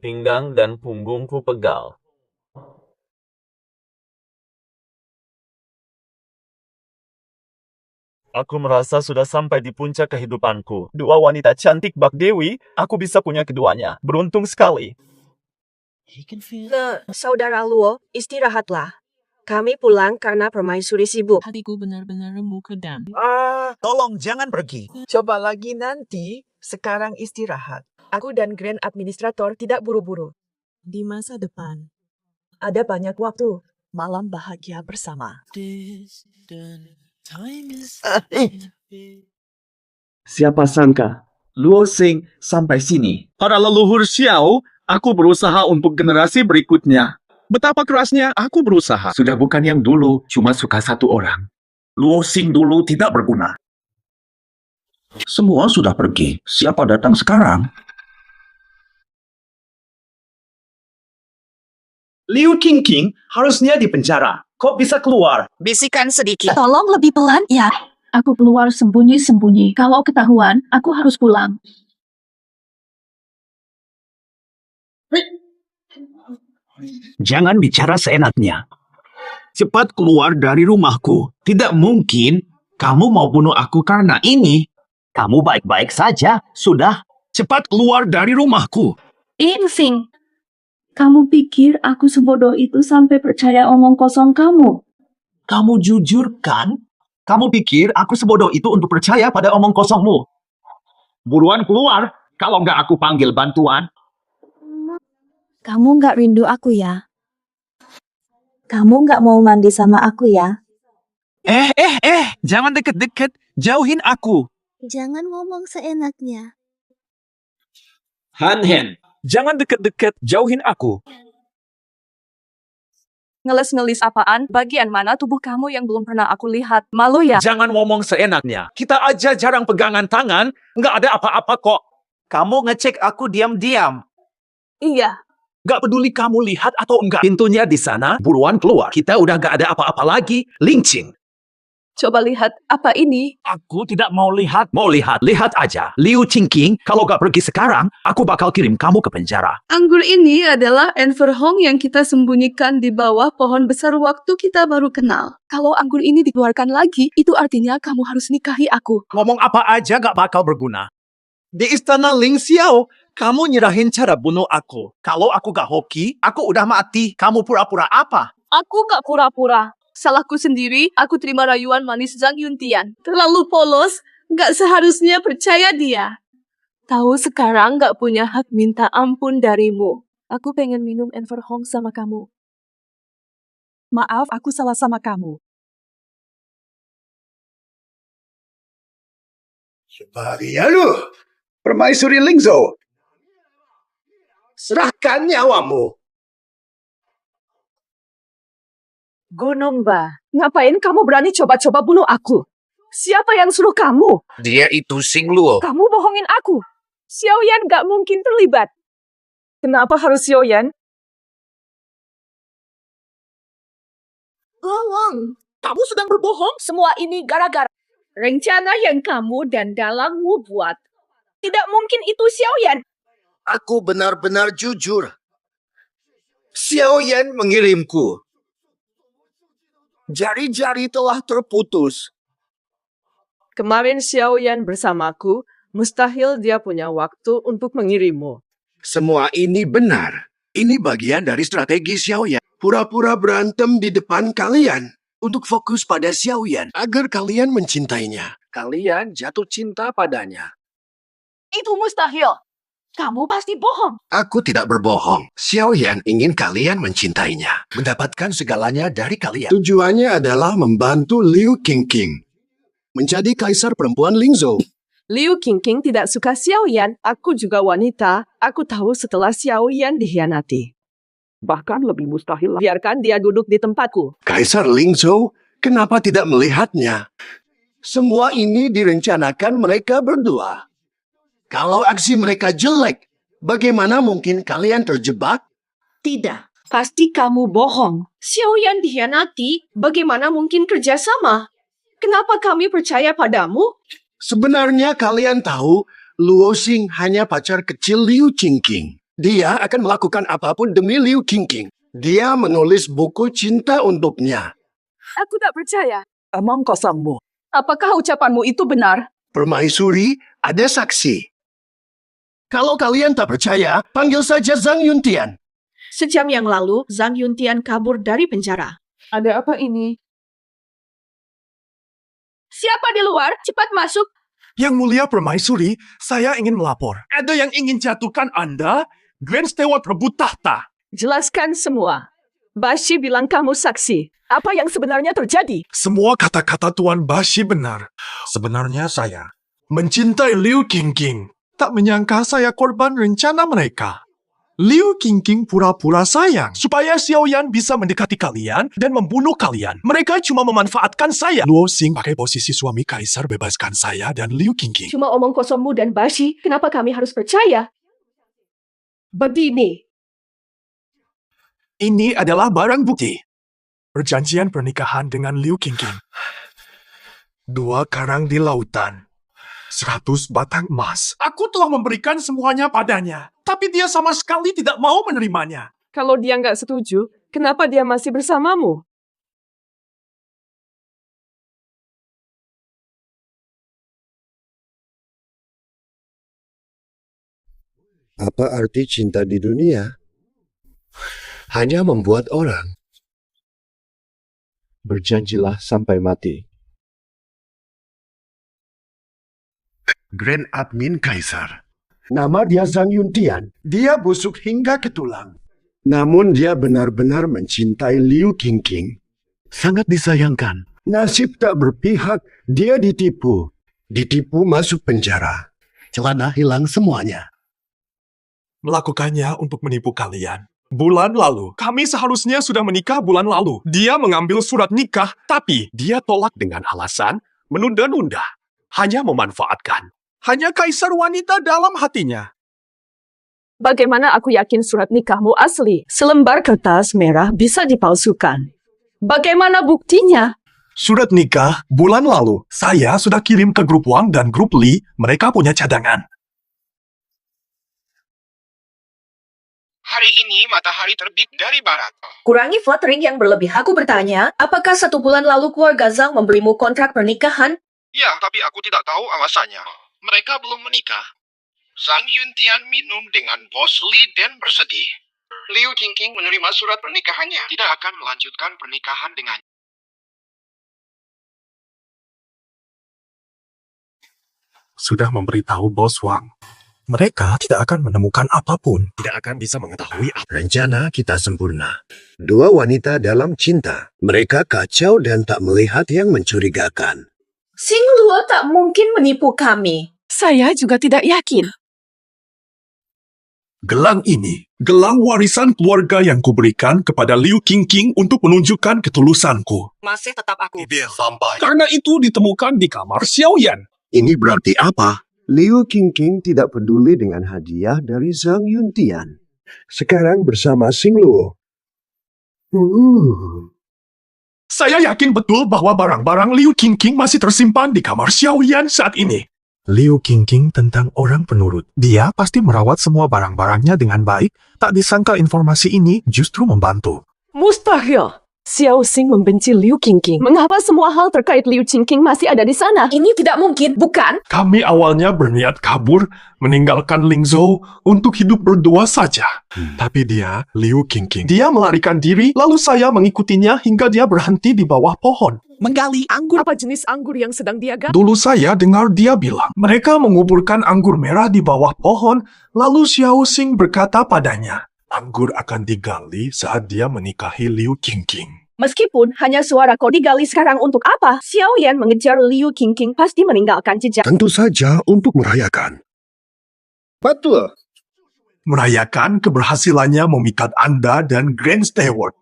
Pinggang dan punggungku pegal. Aku merasa sudah sampai di puncak kehidupanku. Dua wanita cantik Bak Dewi, aku bisa punya keduanya. Beruntung sekali. Saudara Luo, istirahatlah. Kami pulang karena permaisuri sibuk. Hatiku benar-benar remuk kedam. Tolong jangan pergi. Coba lagi nanti. Sekarang istirahat. Aku dan Grand Administrator tidak buru-buru. Di masa depan, Ada banyak waktu. Malam bahagia bersama. Siapa sangka, Luo Xing sampai sini. Para leluhur Xiao, aku berusaha untuk generasi berikutnya. Betapa kerasnya aku berusaha. Sudah bukan yang dulu, cuma suka satu orang. Luo Xing dulu tidak berguna. Semua sudah pergi. Siapa datang sekarang? Liu Qingqing harusnya dipenjara. Kok bisa keluar? Bisikan sedikit. Tolong lebih pelan ya. Aku keluar sembunyi-sembunyi. Kalau ketahuan, aku harus pulang. Jangan bicara seenaknya. Cepat keluar dari rumahku. Tidak mungkin kamu mau bunuh aku karena ini. Kamu baik-baik saja. Sudah. Cepat keluar dari rumahku. Insing. Kamu pikir aku sebodoh itu sampai percaya omong kosong kamu? Kamu jujur kan? Kamu pikir aku sebodoh itu untuk percaya pada omong kosongmu? Buruan keluar, kalau nggak aku panggil bantuan. Kamu nggak rindu aku ya? Kamu nggak mau mandi sama aku ya? Jangan deket-deket, jauhin aku. Jangan ngomong seenaknya. Han, jangan deket-deket, jauhin aku. Ngeles-ngelis apaan? Bagian mana tubuh kamu yang belum pernah aku lihat? Malu ya? Jangan ngomong seenaknya. Kita aja jarang pegangan tangan, nggak ada apa-apa kok. Kamu ngecek aku diam-diam. Iya. Nggak peduli kamu lihat atau enggak. Pintunya di sana, buruan keluar. Kita udah nggak ada apa-apa lagi. Lynching. Coba lihat, apa ini? Aku tidak mau lihat. Mau lihat, lihat aja. Liu Qingqing, kalau nggak pergi sekarang, aku bakal kirim kamu ke penjara. Anggur ini adalah Enverhong yang kita sembunyikan di bawah pohon besar waktu kita baru kenal. Kalau anggur ini dikeluarkan lagi, itu artinya kamu harus nikahi aku. Ngomong apa aja nggak bakal berguna. Di istana Ling Xiao, kamu nyerahin cara bunuh aku. Kalau aku gak hoki, aku udah mati. Kamu pura-pura apa? Aku gak pura-pura. Salahku sendiri, aku terima rayuan manis Zhang Yuntian. Terlalu polos, gak seharusnya percaya dia. Tahu sekarang gak punya hak minta ampun darimu. Aku pengen minum Enverhong sama kamu. Maaf, aku salah sama kamu. Sebagai lu, Permaisuri Lingzhou. Serahkan nyawamu. Gunung Ba, ngapain kamu berani coba-coba bunuh aku? Siapa yang suruh kamu? Dia itu Xing Luo. Kamu bohongin aku. Xiaoyan gak mungkin terlibat. Kenapa harus Xiaoyan? Lawang, kamu sedang berbohong? Semua ini gara-gara Rencana yang kamu dan dalangmu buat. Tidak mungkin itu Xiaoyan. Aku benar-benar jujur. Xiaoyan mengirimku. Jari-jari telah terputus. Kemarin Xiaoyan bersamaku, mustahil dia punya waktu untuk mengirimmu. Semua ini benar. Ini bagian dari strategi Xiaoyan. Pura-pura berantem di depan kalian. Untuk fokus pada Xiaoyan. Agar kalian mencintainya. Kalian jatuh cinta padanya. itu mustahil. Kamu pasti bohong. Aku tidak berbohong. Xiaoyan ingin kalian mencintainya. Mendapatkan segalanya dari kalian. Tujuannya adalah membantu Liu Qingqing. Menjadi kaisar perempuan Lingzhou. Liu Qingqing tidak suka Xiaoyan. Aku juga wanita. Aku tahu setelah Xiaoyan dikhianati. Bahkan lebih mustahil. Biarkan dia duduk di tempatku. Kaisar Lingzhou, kenapa tidak melihatnya? Semua ini direncanakan mereka berdua. Kalau aksi mereka jelek, bagaimana mungkin kalian terjebak? Tidak. Pasti kamu bohong. Xiaoyan dikhianati. Bagaimana mungkin kerjasama? Kenapa kami percaya padamu? Sebenarnya kalian tahu, Luo Xing hanya pacar kecil Liu Qingqing. Dia akan melakukan apapun demi Liu Qingqing. Dia menulis buku cinta untuknya. Aku tak percaya. Omong kosongmu. Apakah ucapanmu itu benar? Permaisuri, ada saksi. Kalau kalian tak percaya, panggil saja Zhang Yuntian. Sejam yang lalu, Zhang Yuntian kabur dari penjara. Ada apa ini? Siapa di luar? Cepat masuk. Yang mulia Permaisuri, saya ingin melapor. Ada yang ingin jatuhkan Anda? Glenn Stewart rebut tahta. Jelaskan semua. Bashi bilang kamu saksi. Apa yang sebenarnya terjadi? Semua kata-kata Tuan Bashi benar. Sebenarnya saya mencintai Liu Qingqing. Tak menyangka saya korban rencana mereka. Liu Qingqing pura-pura sayang supaya Xiaoyan bisa mendekati kalian dan membunuh kalian. Mereka cuma memanfaatkan saya. Luo Xing pakai posisi suami kaisar bebaskan saya dan Liu Qingqing. Cuma omong kosongmu dan Bashi. Kenapa kami harus percaya? Begini. Ini adalah barang bukti. Perjanjian pernikahan dengan Liu Qingqing. 2 karang di lautan. 100 batang emas. Aku telah memberikan semuanya padanya, tapi dia sama sekali tidak mau menerimanya. Kalau dia nggak setuju, kenapa dia masih bersamamu? Apa arti cinta di dunia? hanya membuat orang. Berjanjilah sampai mati. Grand Admin Kaisar. Nama dia Zhang Yuntian. Dia busuk hingga ke tulang. Namun dia benar-benar mencintai Liu Qingqing. Sangat disayangkan. Nasib tak berpihak. Dia ditipu. Ditipu masuk penjara. Celana hilang semuanya. Melakukannya untuk menipu kalian. Bulan lalu, kami seharusnya sudah menikah bulan lalu. Dia mengambil surat nikah, tapi dia tolak dengan alasan menunda-nunda. Hanya memanfaatkan. Hanya kaisar wanita dalam hatinya. Bagaimana aku yakin surat nikahmu asli? Selembar kertas merah bisa dipalsukan. Bagaimana buktinya? Surat nikah bulan lalu, saya sudah kirim ke grup Wang dan grup Li. Mereka punya cadangan. Hari ini matahari terbit dari barat. Kurangi flattering yang berlebih. Aku bertanya, apakah 1 bulan lalu keluarga Zhang memberimu kontrak pernikahan? Ya, tapi aku tidak tahu alasannya. Mereka belum menikah. Zhang Yuntian minum dengan bos Li dan bersedih. Liu Qingqing menerima surat pernikahannya. Tidak akan melanjutkan pernikahan dengannya. Sudah memberitahu Bos Wang. Mereka tidak akan menemukan apapun. Tidak akan bisa mengetahui apa. Rencana kita sempurna. Dua wanita dalam cinta. Mereka kacau dan tak melihat yang mencurigakan. Xing Luo tak mungkin menipu kami. Saya juga tidak yakin. Gelang ini, gelang warisan keluarga yang kuberikan kepada Liu Qingqing untuk menunjukkan ketulusanku. Masih tetap aku. Sampai. Karena itu ditemukan di kamar Xiaoyan. Ini berarti apa? Liu Qingqing tidak peduli dengan hadiah dari Zhang Yuntian. Sekarang bersama Xing Luo. Saya yakin betul bahwa barang-barang Liu Qingqing masih tersimpan di kamar Xiaoyan saat ini. Liu Qingqing tentang orang penurut. Dia pasti merawat semua barang-barangnya dengan baik. Tak disangka informasi ini justru membantu. Mustahil. Xiao Xing membenci Liu Qingqing. Mengapa semua hal terkait Liu Qingqing masih ada di sana? Ini tidak mungkin, bukan? Kami awalnya berniat kabur, meninggalkan Ling Zhou untuk hidup berdua saja. Tapi dia, Liu Qingqing, dia melarikan diri, lalu saya mengikutinya hingga dia berhenti di bawah pohon. Menggali anggur. Apa jenis anggur yang sedang dia gali? Dulu saya dengar dia bilang, mereka menguburkan anggur merah di bawah pohon, lalu Xiao Xing berkata padanya, anggur akan digali saat dia menikahi Liu Qingqing. Meskipun hanya suara kau digali sekarang untuk apa? Xiaoyan mengejar Liu Qingqing pasti meninggalkan jejak. Tentu saja untuk merayakan. Betul. Merayakan keberhasilannya memikat Anda dan Grand Steward.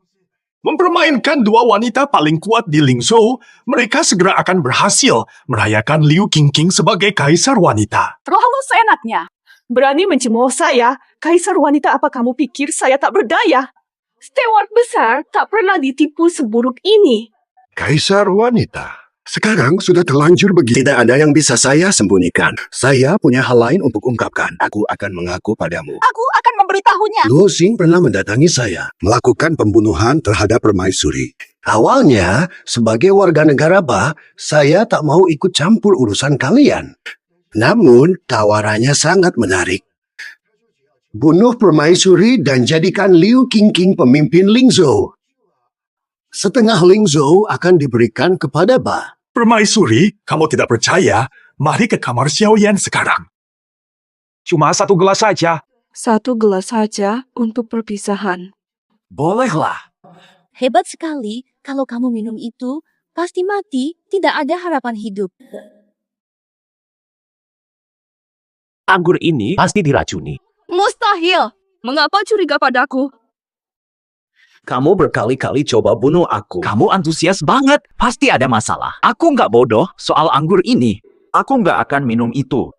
Mempermainkan dua wanita paling kuat di Lingzhou, mereka segera akan berhasil merayakan Liu Qingqing sebagai kaisar wanita. Terlalu seenaknya. Berani mencemooh saya, kaisar wanita apa kamu pikir saya tak berdaya? Steward besar tak pernah ditipu seburuk ini. Kaisar wanita. Sekarang sudah terlanjur begitu. Tidak ada yang bisa saya sembunyikan. Saya punya hal lain untuk ungkapkan. Aku akan mengaku padamu. Aku akan memberitahunya. Luo Xing pernah mendatangi saya, melakukan pembunuhan terhadap permaisuri. Awalnya, sebagai warga negara Ba, saya tak mau ikut campur urusan kalian. Namun, tawarannya sangat menarik. Bunuh permaisuri dan jadikan Liu Qingqing pemimpin Lingzhou. Setengah Lingzhou akan diberikan kepada Ba. Permaisuri, kamu tidak percaya? Mari ke kamar Xiaoyan sekarang. Cuma 1 gelas saja. 1 gelas saja untuk perpisahan. Bolehlah. Hebat sekali. Kalau kamu minum itu, pasti mati. Tidak ada harapan hidup. Anggur ini pasti diracuni. Mustahil. Mengapa curiga padaku? Kamu berkali-kali coba bunuh aku. Kamu antusias banget. Pasti ada masalah. Aku nggak bodoh soal anggur ini. Aku nggak akan minum itu.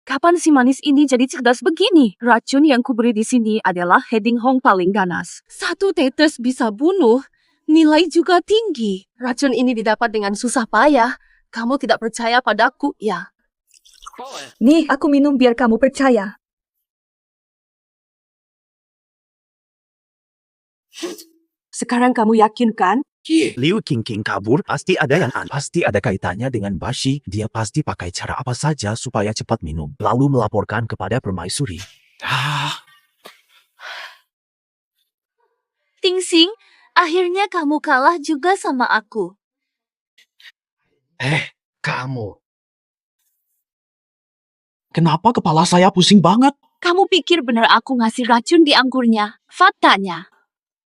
Kapan si manis ini jadi cerdas begini? Racun yang kuberi di sini adalah Heading Hong paling ganas. 1 tetes bisa bunuh, nilai juga tinggi. Racun ini didapat dengan susah payah. Kamu tidak percaya padaku, ya? Nih, aku minum biar kamu percaya. Sekarang kamu yakin kan? Liu Qingqing kabur, pasti ada yang aneh. Pasti ada kaitannya dengan Bashi. Dia pasti pakai cara apa saja supaya cepat minum. Lalu melaporkan kepada permaisuri. Tingsing, akhirnya kamu kalah juga sama aku. Kamu. Kenapa kepala saya pusing banget? Kamu pikir benar aku ngasih racun di anggurnya? Faktanya,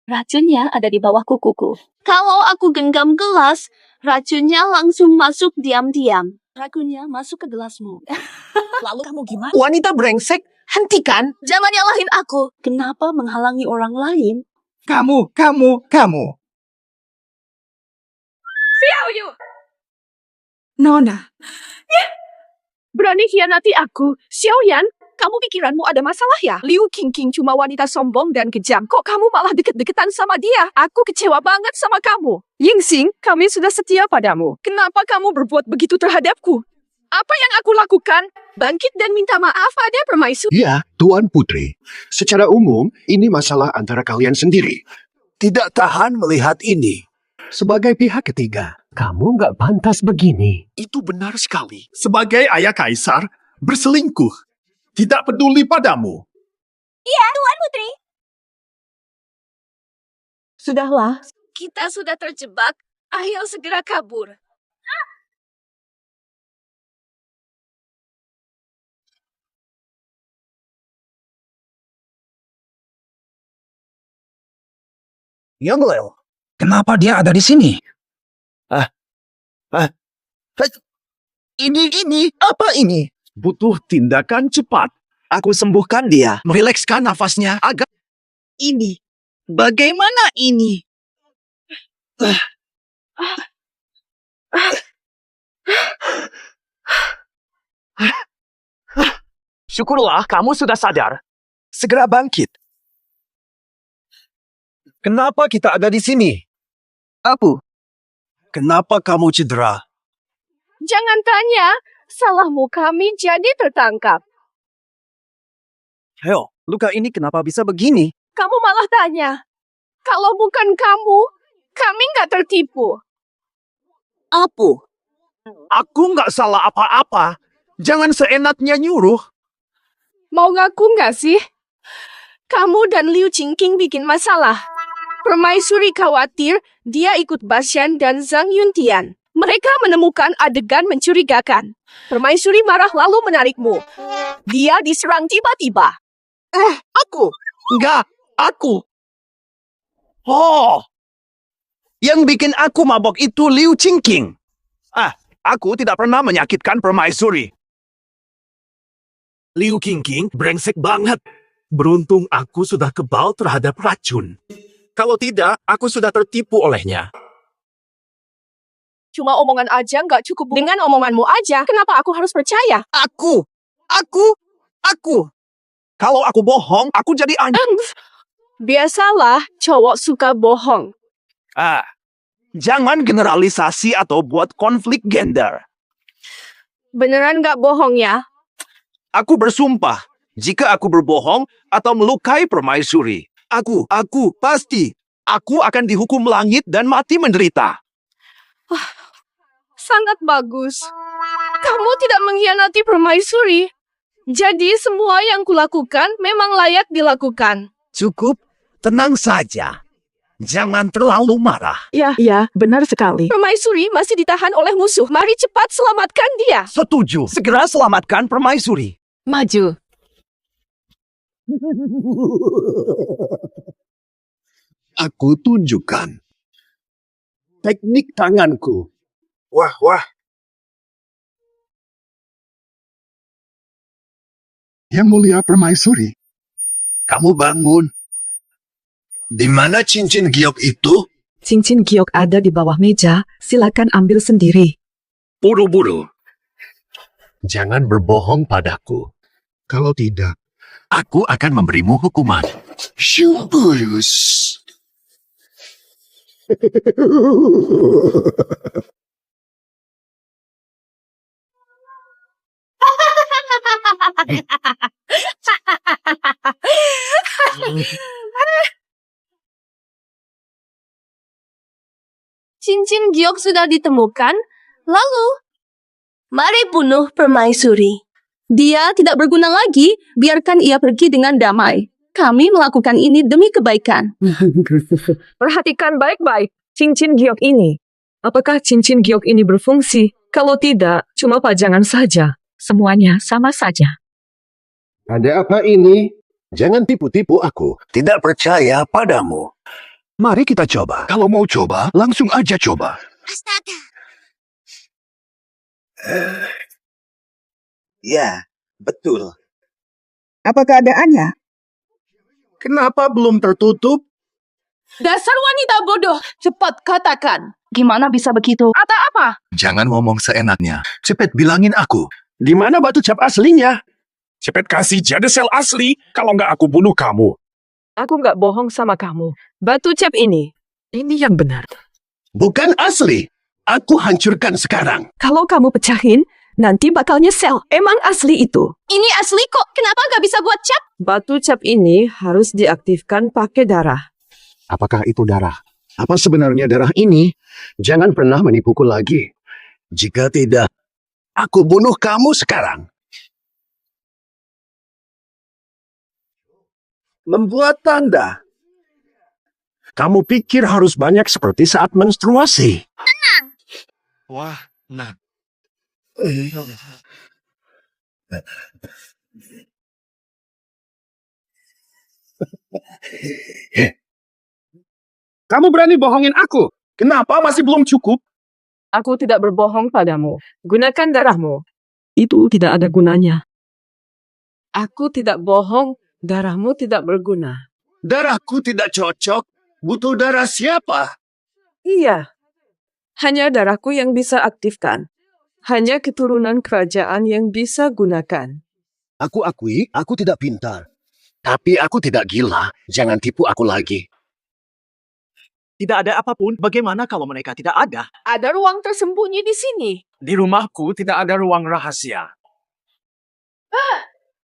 racunnya ada di bawah kukuku. Kalau aku genggam gelas, racunnya langsung masuk diam-diam. Racunnya masuk ke gelasmu. Lalu kamu gimana? Wanita brengsek, hentikan. Jangan nyalahin aku. Kenapa menghalangi orang lain? Kamu. Xiaoyu! Nona. Berani hianati aku. Xiaoyan, kamu pikiranmu ada masalah ya? Liu Qingqing cuma wanita sombong dan kejam. Kok kamu malah deket-deketan sama dia? Aku kecewa banget sama kamu. Yingxing, kami sudah setia padamu. Kenapa kamu berbuat begitu terhadapku? Apa yang aku lakukan? Bangkit dan minta maaf pada permaisuri. Ya, Tuan Putri. Secara umum, ini masalah antara kalian sendiri. Tidak tahan melihat ini. Sebagai pihak ketiga, kamu nggak pantas begini. Itu benar sekali. Sebagai ayah kaisar, berselingkuh. Tidak peduli padamu. Iya, Tuan Putri. Sudahlah, kita sudah terjebak. Ayo segera kabur. Yonglel. Kenapa dia ada di sini? Ini, apa ini? Butuh tindakan cepat. Aku sembuhkan dia. Merilekskan nafasnya agar... Ini. Bagaimana ini? Syukurlah kamu sudah sadar. Segera bangkit. Kenapa kita ada di sini? Kenapa kamu cedera? Jangan tanya, salahmu kami jadi tertangkap. Heo, luka ini kenapa bisa begini? Kamu malah tanya. Kalau bukan kamu, kami nggak tertipu. Aku nggak salah apa-apa. Jangan seenaknya nyuruh. Mau ngaku nggak sih? Kamu dan Liu Qingqing bikin masalah. Permaisuri khawatir dia ikut Bashan dan Zhang Yuntian. Mereka menemukan adegan mencurigakan. Permaisuri marah lalu menarikmu. Dia diserang tiba-tiba. Aku. Oh. Yang bikin aku mabok itu Liu Qingqing. Aku tidak pernah menyakitkan permaisuri. Liu Qingqing brengsek banget. Beruntung aku sudah kebal terhadap racun. Kalau tidak, aku sudah tertipu olehnya. Cuma omongan aja nggak cukup. Dengan omonganmu aja, kenapa aku harus percaya? Aku. Kalau aku bohong, aku jadi Biasalah, cowok suka bohong. Jangan generalisasi atau buat konflik gender. Beneran nggak bohong ya? Aku bersumpah, jika aku berbohong atau melukai permaisuri, aku pasti, aku akan dihukum langit dan mati menderita. Sangat bagus. Kamu tidak mengkhianati permaisuri. Jadi semua yang kulakukan memang layak dilakukan. Cukup, tenang saja. Jangan terlalu marah. Ya, benar sekali. Permaisuri masih ditahan oleh musuh. Mari cepat selamatkan dia. Setuju. Segera selamatkan permaisuri. Maju. Aku tunjukkan teknik tanganku. Wah. Yang mulia permaisuri, kamu bangun. Di mana cincin giok itu? Cincin giok ada di bawah meja. Silakan ambil sendiri. Buru-buru. Jangan berbohong padaku. Kalau tidak, aku akan memberimu hukuman. Syubus. Cincin giok sudah ditemukan. Lalu, mari bunuh permaisuri. Dia tidak berguna lagi. Biarkan ia pergi dengan damai. Kami melakukan ini demi kebaikan. Perhatikan baik-baik cincin giok ini. Apakah cincin giok ini berfungsi? Kalau tidak, cuma pajangan saja. Semuanya sama saja. Ada apa ini? Jangan tipu-tipu aku. Tidak percaya padamu. Mari kita coba. Kalau mau coba, langsung aja coba. Astaga. Ya, betul. Apa keadaannya? Kenapa belum tertutup? Dasar wanita bodoh. Cepat katakan. Gimana bisa begitu? Atau apa? Jangan ngomong seenaknya. Cepat bilangin aku. Di mana batu cap aslinya? Cepet kasih jade sel asli, kalau nggak aku bunuh kamu. Aku nggak bohong sama kamu. Batu cap ini yang benar. Bukan asli. Aku hancurkan sekarang. Kalau kamu pecahin, nanti bakal nyesel. Emang asli itu. Ini asli kok. Kenapa nggak bisa buat cap? Batu cap ini harus diaktifkan pakai darah. Apakah itu darah? Apa sebenarnya darah ini? Jangan pernah menipuku lagi. Jika tidak, aku bunuh kamu sekarang. Membuat tanda. Kamu pikir harus banyak seperti saat menstruasi? Tenang. Wah, nah. Kamu berani bohongin aku? Kenapa masih belum cukup? Aku tidak berbohong padamu. Gunakan darahmu. Itu tidak ada gunanya. Aku tidak bohong. Darahmu tidak berguna. Darahku tidak cocok. Butuh darah siapa? Iya. Hanya darahku yang bisa aktifkan. Hanya keturunan kerajaan yang bisa gunakan. Aku akui, aku tidak pintar. Tapi aku tidak gila. Jangan tipu aku lagi. Tidak ada apapun. Bagaimana kalau mereka tidak ada? Ada ruang tersembunyi di sini. Di rumahku tidak ada ruang rahasia.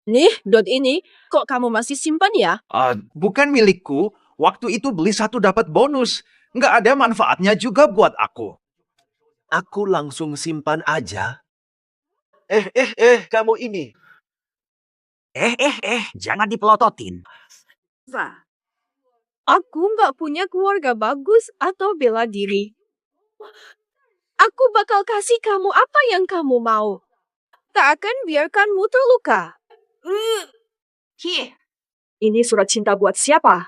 Nih, dot ini. Kok kamu masih simpan ya? Bukan milikku. Waktu itu beli satu dapat bonus. Nggak ada manfaatnya juga buat aku. Aku langsung simpan aja. Kamu ini. Jangan dipelototin. Aku nggak punya keluarga bagus atau bela diri. Aku bakal kasih kamu apa yang kamu mau. Tak akan biarkanmu terluka. Ini surat cinta buat siapa?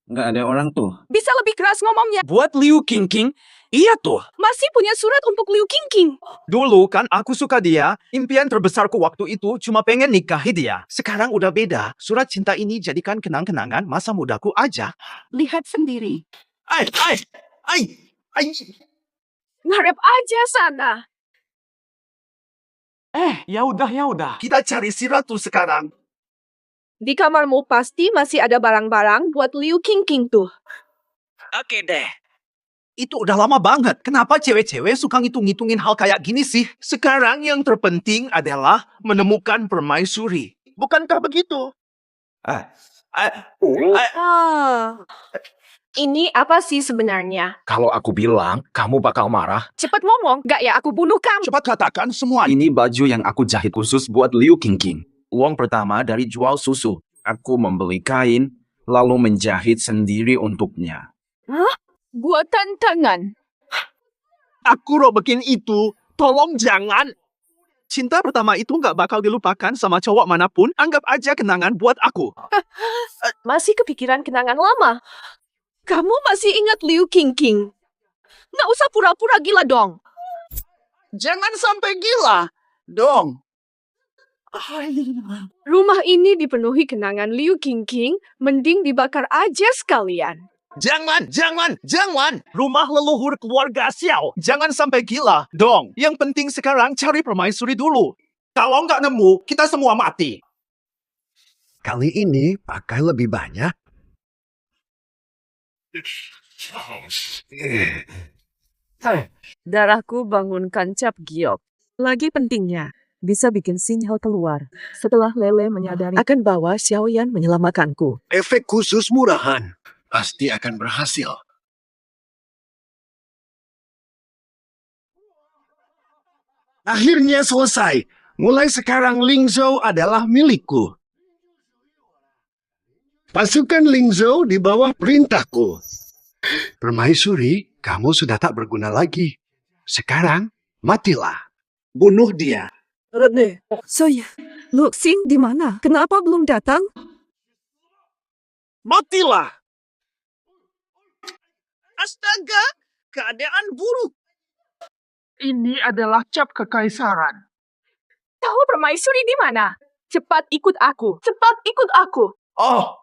Nggak ada orang tuh. Bisa lebih keras ngomongnya. Buat Liu Qingqing? Iya tuh. Masih punya surat untuk Liu Qingqing. Dulu kan aku suka dia. Impian terbesarku waktu itu cuma pengen nikahi dia. Sekarang udah beda. Surat cinta ini jadikan kenang-kenangan masa mudaku aja. Lihat sendiri. Ngarep aja sana. Ya udah. Kita cari si ratu sekarang. Di kamarmu pasti masih ada barang-barang buat Liu Qingqing tuh. Oke deh. Itu udah lama banget. Kenapa cewek-cewek suka ngitung-ngitungin hal kayak gini sih? Sekarang yang terpenting adalah menemukan permaisuri. Bukankah begitu? Ini apa sih sebenarnya? Kalau aku bilang, kamu bakal marah. Cepat ngomong, gak ya aku bunuh kamu. Cepat katakan semua. Ini baju yang aku jahit khusus buat Liu Qingqing. Uang pertama dari jual susu. Aku membeli kain, lalu menjahit sendiri untuknya. Hah? Buatan tangan. Aku robekin itu. Tolong jangan. Cinta pertama itu nggak bakal dilupakan sama cowok manapun. Anggap aja kenangan buat aku. Masih kepikiran kenangan lama. Kamu masih ingat Liu Qingqing? Nggak usah pura-pura gila dong. Jangan sampai gila. Dong. Rumah ini dipenuhi kenangan Liu Qingqing, mending dibakar aja sekalian. Jangan. Rumah leluhur keluarga Xiao. Jangan sampai gila. Dong. Yang penting sekarang cari permaisuri dulu. Kalau nggak nemu, kita semua mati. Kali ini pakai lebih banyak. Darahku bangunkan cap giok. Lagi pentingnya, bisa bikin sinyal keluar. Setelah Lele menyadari akan bahwa Xiaoyan menyelamatkanku. Efek khusus murahan. Pasti akan berhasil. Akhirnya selesai. Mulai sekarang Ling Zhou adalah milikku. Pasukan Lingzhou di bawah perintahku. Permaisuri, kamu sudah tak berguna lagi. Sekarang, matilah. Bunuh dia. Rene, saya. Luxing di mana? Kenapa belum datang? Matilah! Astaga, keadaan buruk. Ini adalah cap kekaisaran. Tahu permaisuri di mana? Cepat ikut aku. Cepat ikut aku. Oh.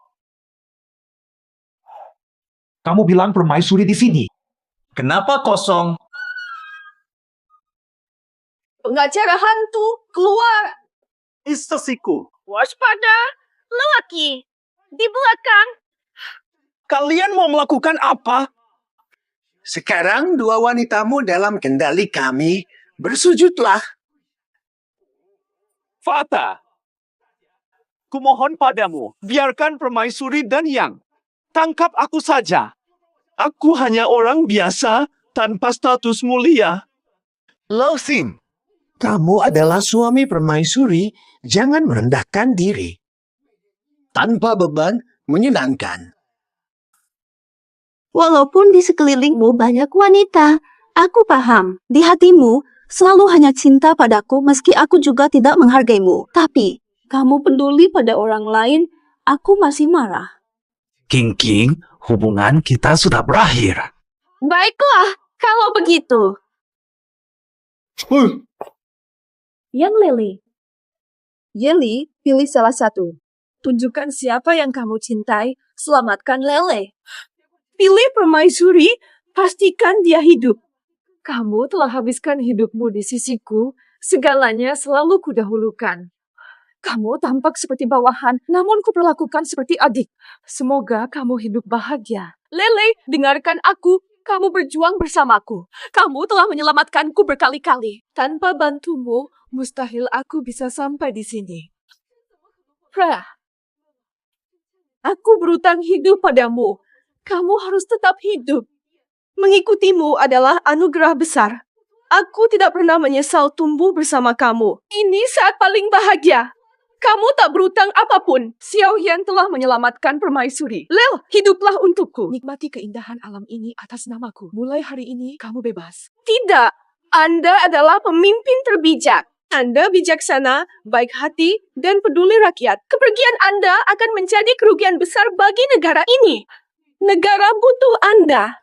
Kamu bilang permaisuri di sini. Kenapa kosong? Pengacara hantu, keluar. Istasiku. Waspada, lelaki. Di belakang. Kalian mau melakukan apa? Sekarang dua wanitamu dalam kendali kami. Bersujudlah. Fata, kumohon padamu, biarkan permaisuri dan Yang. Tangkap aku saja. Aku hanya orang biasa tanpa status mulia. Luxing, kamu adalah suami permaisuri. Jangan merendahkan diri. Tanpa beban, menyenangkan. Walaupun di sekelilingmu banyak wanita, aku paham. Di hatimu selalu hanya cinta padaku meski aku juga tidak menghargaimu. Tapi, kamu peduli pada orang lain, aku masih marah. King, hubungan kita sudah berakhir. Baiklah, kalau begitu. Yang Lele. Yeli, pilih salah satu. Tunjukkan siapa yang kamu cintai, selamatkan Lele. Pilih permaisuri, pastikan dia hidup. Kamu telah habiskan hidupmu di sisiku, segalanya selalu kudahulukan. Kamu tampak seperti bawahan, namun kuperlakukan seperti adik. Semoga kamu hidup bahagia. Lele, dengarkan aku. Kamu berjuang bersamaku. Kamu telah menyelamatkanku berkali-kali. Tanpa bantumu, mustahil aku bisa sampai di sini. Prah, aku berutang hidup padamu. Kamu harus tetap hidup. Mengikutimu adalah anugerah besar. Aku tidak pernah menyesal tumbuh bersama kamu. Ini saat paling bahagia. Kamu tak berutang apapun. Xiao Yan telah menyelamatkan permaisuri. Lel, hiduplah untukku. Nikmati keindahan alam ini atas namaku. Mulai hari ini, kamu bebas. Tidak. Anda adalah pemimpin terbijak. Anda bijaksana, baik hati, dan peduli rakyat. Kepergian Anda akan menjadi kerugian besar bagi negara ini. Negara butuh Anda.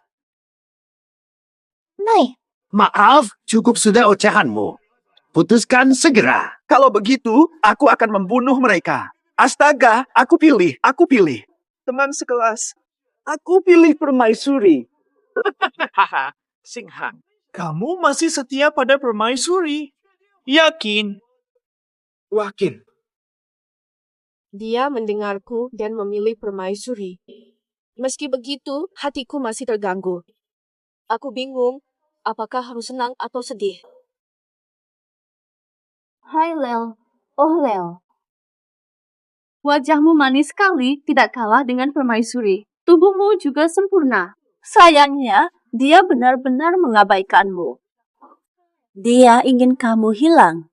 Nay, Maaf, cukup sudah ocehanmu. Putuskan segera. Kalau begitu, aku akan membunuh mereka. Astaga, aku pilih. Teman sekelas, aku pilih permaisuri. Hahaha, Singhang. Kamu masih setia pada permaisuri? Yakin? Wakin. Dia mendengarku dan memilih permaisuri. Meski begitu, hatiku masih terganggu. Aku bingung, apakah harus senang atau sedih. Hai Lel, oh Lel. Wajahmu manis sekali, tidak kalah dengan permaisuri. Tubuhmu juga sempurna. Sayangnya, dia benar-benar mengabaikanmu. Dia ingin kamu hilang.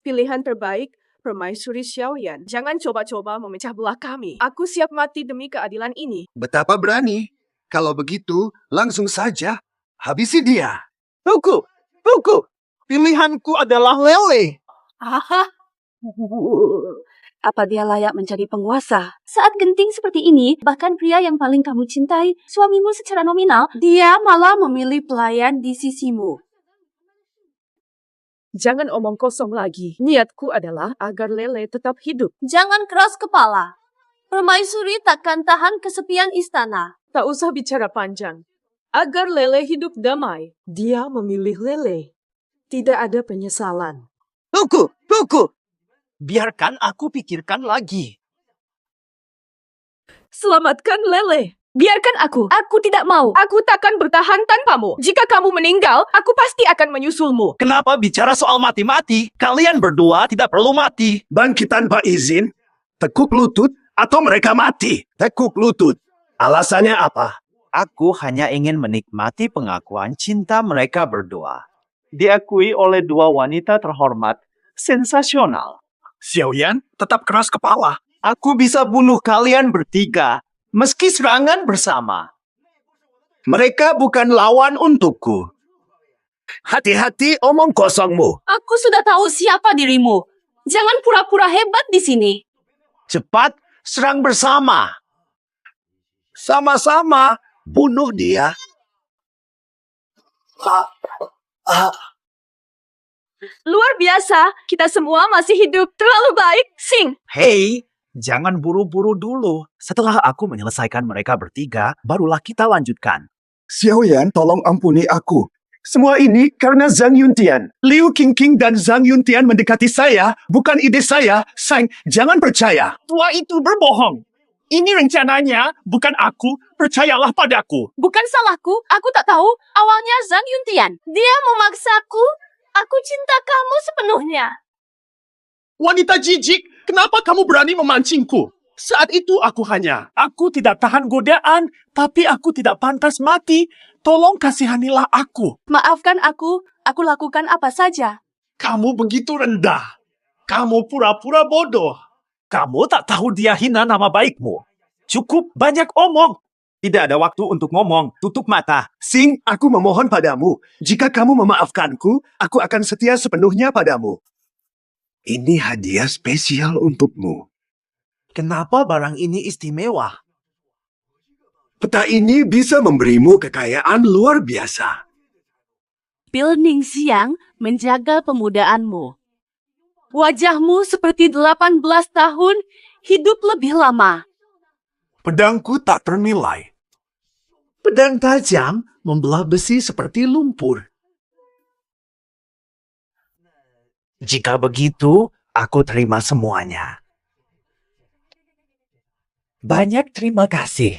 Pilihan terbaik, permaisuri Xiao Yan. Jangan coba-coba memecah belah kami. Aku siap mati demi keadilan ini. Betapa berani. Kalau begitu, langsung saja habisi dia. Tunggu. Pilihanku adalah Lele. Aha. Apa dia layak menjadi penguasa? Saat genting seperti ini, bahkan pria yang paling kamu cintai, suamimu secara nominal, dia malah memilih pelayan di sisimu. Jangan omong kosong lagi. Niatku adalah agar Lele tetap hidup. Jangan keras kepala. Permaisuri takkan tahan kesepian istana. Tak usah bicara panjang. Agar Lele hidup damai, dia memilih Lele. Tidak ada penyesalan. Tunggu. Biarkan aku pikirkan lagi. Selamatkan Lele. Biarkan aku. Aku tidak mau. Aku takkan bertahan tanpamu. Jika kamu meninggal, aku pasti akan menyusulmu. Kenapa bicara soal mati-mati? Kalian berdua tidak perlu mati. Bangkit tanpa izin, tekuk lutut, atau mereka mati. Tekuk lutut. Alasannya apa? Aku hanya ingin menikmati pengakuan cinta mereka berdua. Diakui oleh dua wanita terhormat. Sensasional. Xiao Yan tetap keras kepala. Aku bisa bunuh kalian bertiga, meski serangan bersama. Mereka bukan lawan untukku. Hati-hati omong kosongmu. Aku sudah tahu siapa dirimu. Jangan pura-pura hebat di sini. Cepat serang bersama. Sama-sama bunuh dia. Luar biasa, kita semua masih hidup. Terlalu baik, Sing. Hei, jangan buru-buru dulu. Setelah aku menyelesaikan mereka bertiga, barulah kita lanjutkan. Xiaoyan, tolong ampuni aku. Semua ini karena Zhang Yuntian. Liu Qingqing dan Zhang Yuntian mendekati saya, bukan ide saya. Sang, jangan percaya. Tua itu berbohong. Ini rencananya, bukan aku. Percayalah padaku. Bukan salahku, aku tak tahu. Awalnya Zhang Yuntian. Dia memaksaku. Aku cinta kamu sepenuhnya. Wanita jijik, kenapa kamu berani memancingku? Saat itu aku tidak tahan godaan, tapi aku tidak pantas mati. Tolong kasihanilah aku. Maafkan aku lakukan apa saja. Kamu begitu rendah. Kamu pura-pura bodoh. Kamu tak tahu dia hina nama baikmu. Cukup banyak omong. Tidak ada waktu untuk ngomong. Tutup mata. Sing, aku memohon padamu. Jika kamu memaafkanku, aku akan setia sepenuhnya padamu. Ini hadiah spesial untukmu. Kenapa barang ini istimewa? Peta ini bisa memberimu kekayaan luar biasa. Pil Ningxiang menjaga pemudaanmu. Wajahmu seperti 18 tahun, hidup lebih lama. Pedangku tak ternilai. Pedang tajam membelah besi seperti lumpur. Jika begitu, aku terima semuanya. Banyak terima kasih.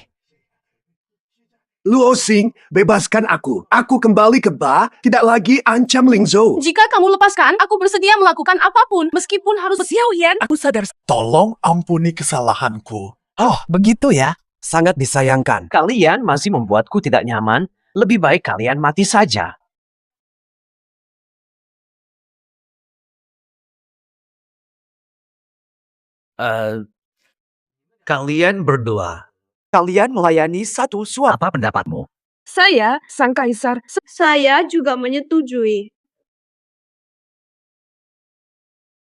Luo Xing, bebaskan aku. Aku kembali ke Ba, tidak lagi ancam Lingzhou. Jika kamu lepaskan, aku bersedia melakukan apapun, meskipun harus Xiaoyan. Aku sadar. Tolong ampuni kesalahanku. Oh, begitu ya. Sangat disayangkan. Kalian masih membuatku tidak nyaman. Lebih baik kalian mati saja. Kalian berdua. Kalian melayani satu suap. Apa pendapatmu? Saya, Sang Kaisar, Saya juga menyetujui.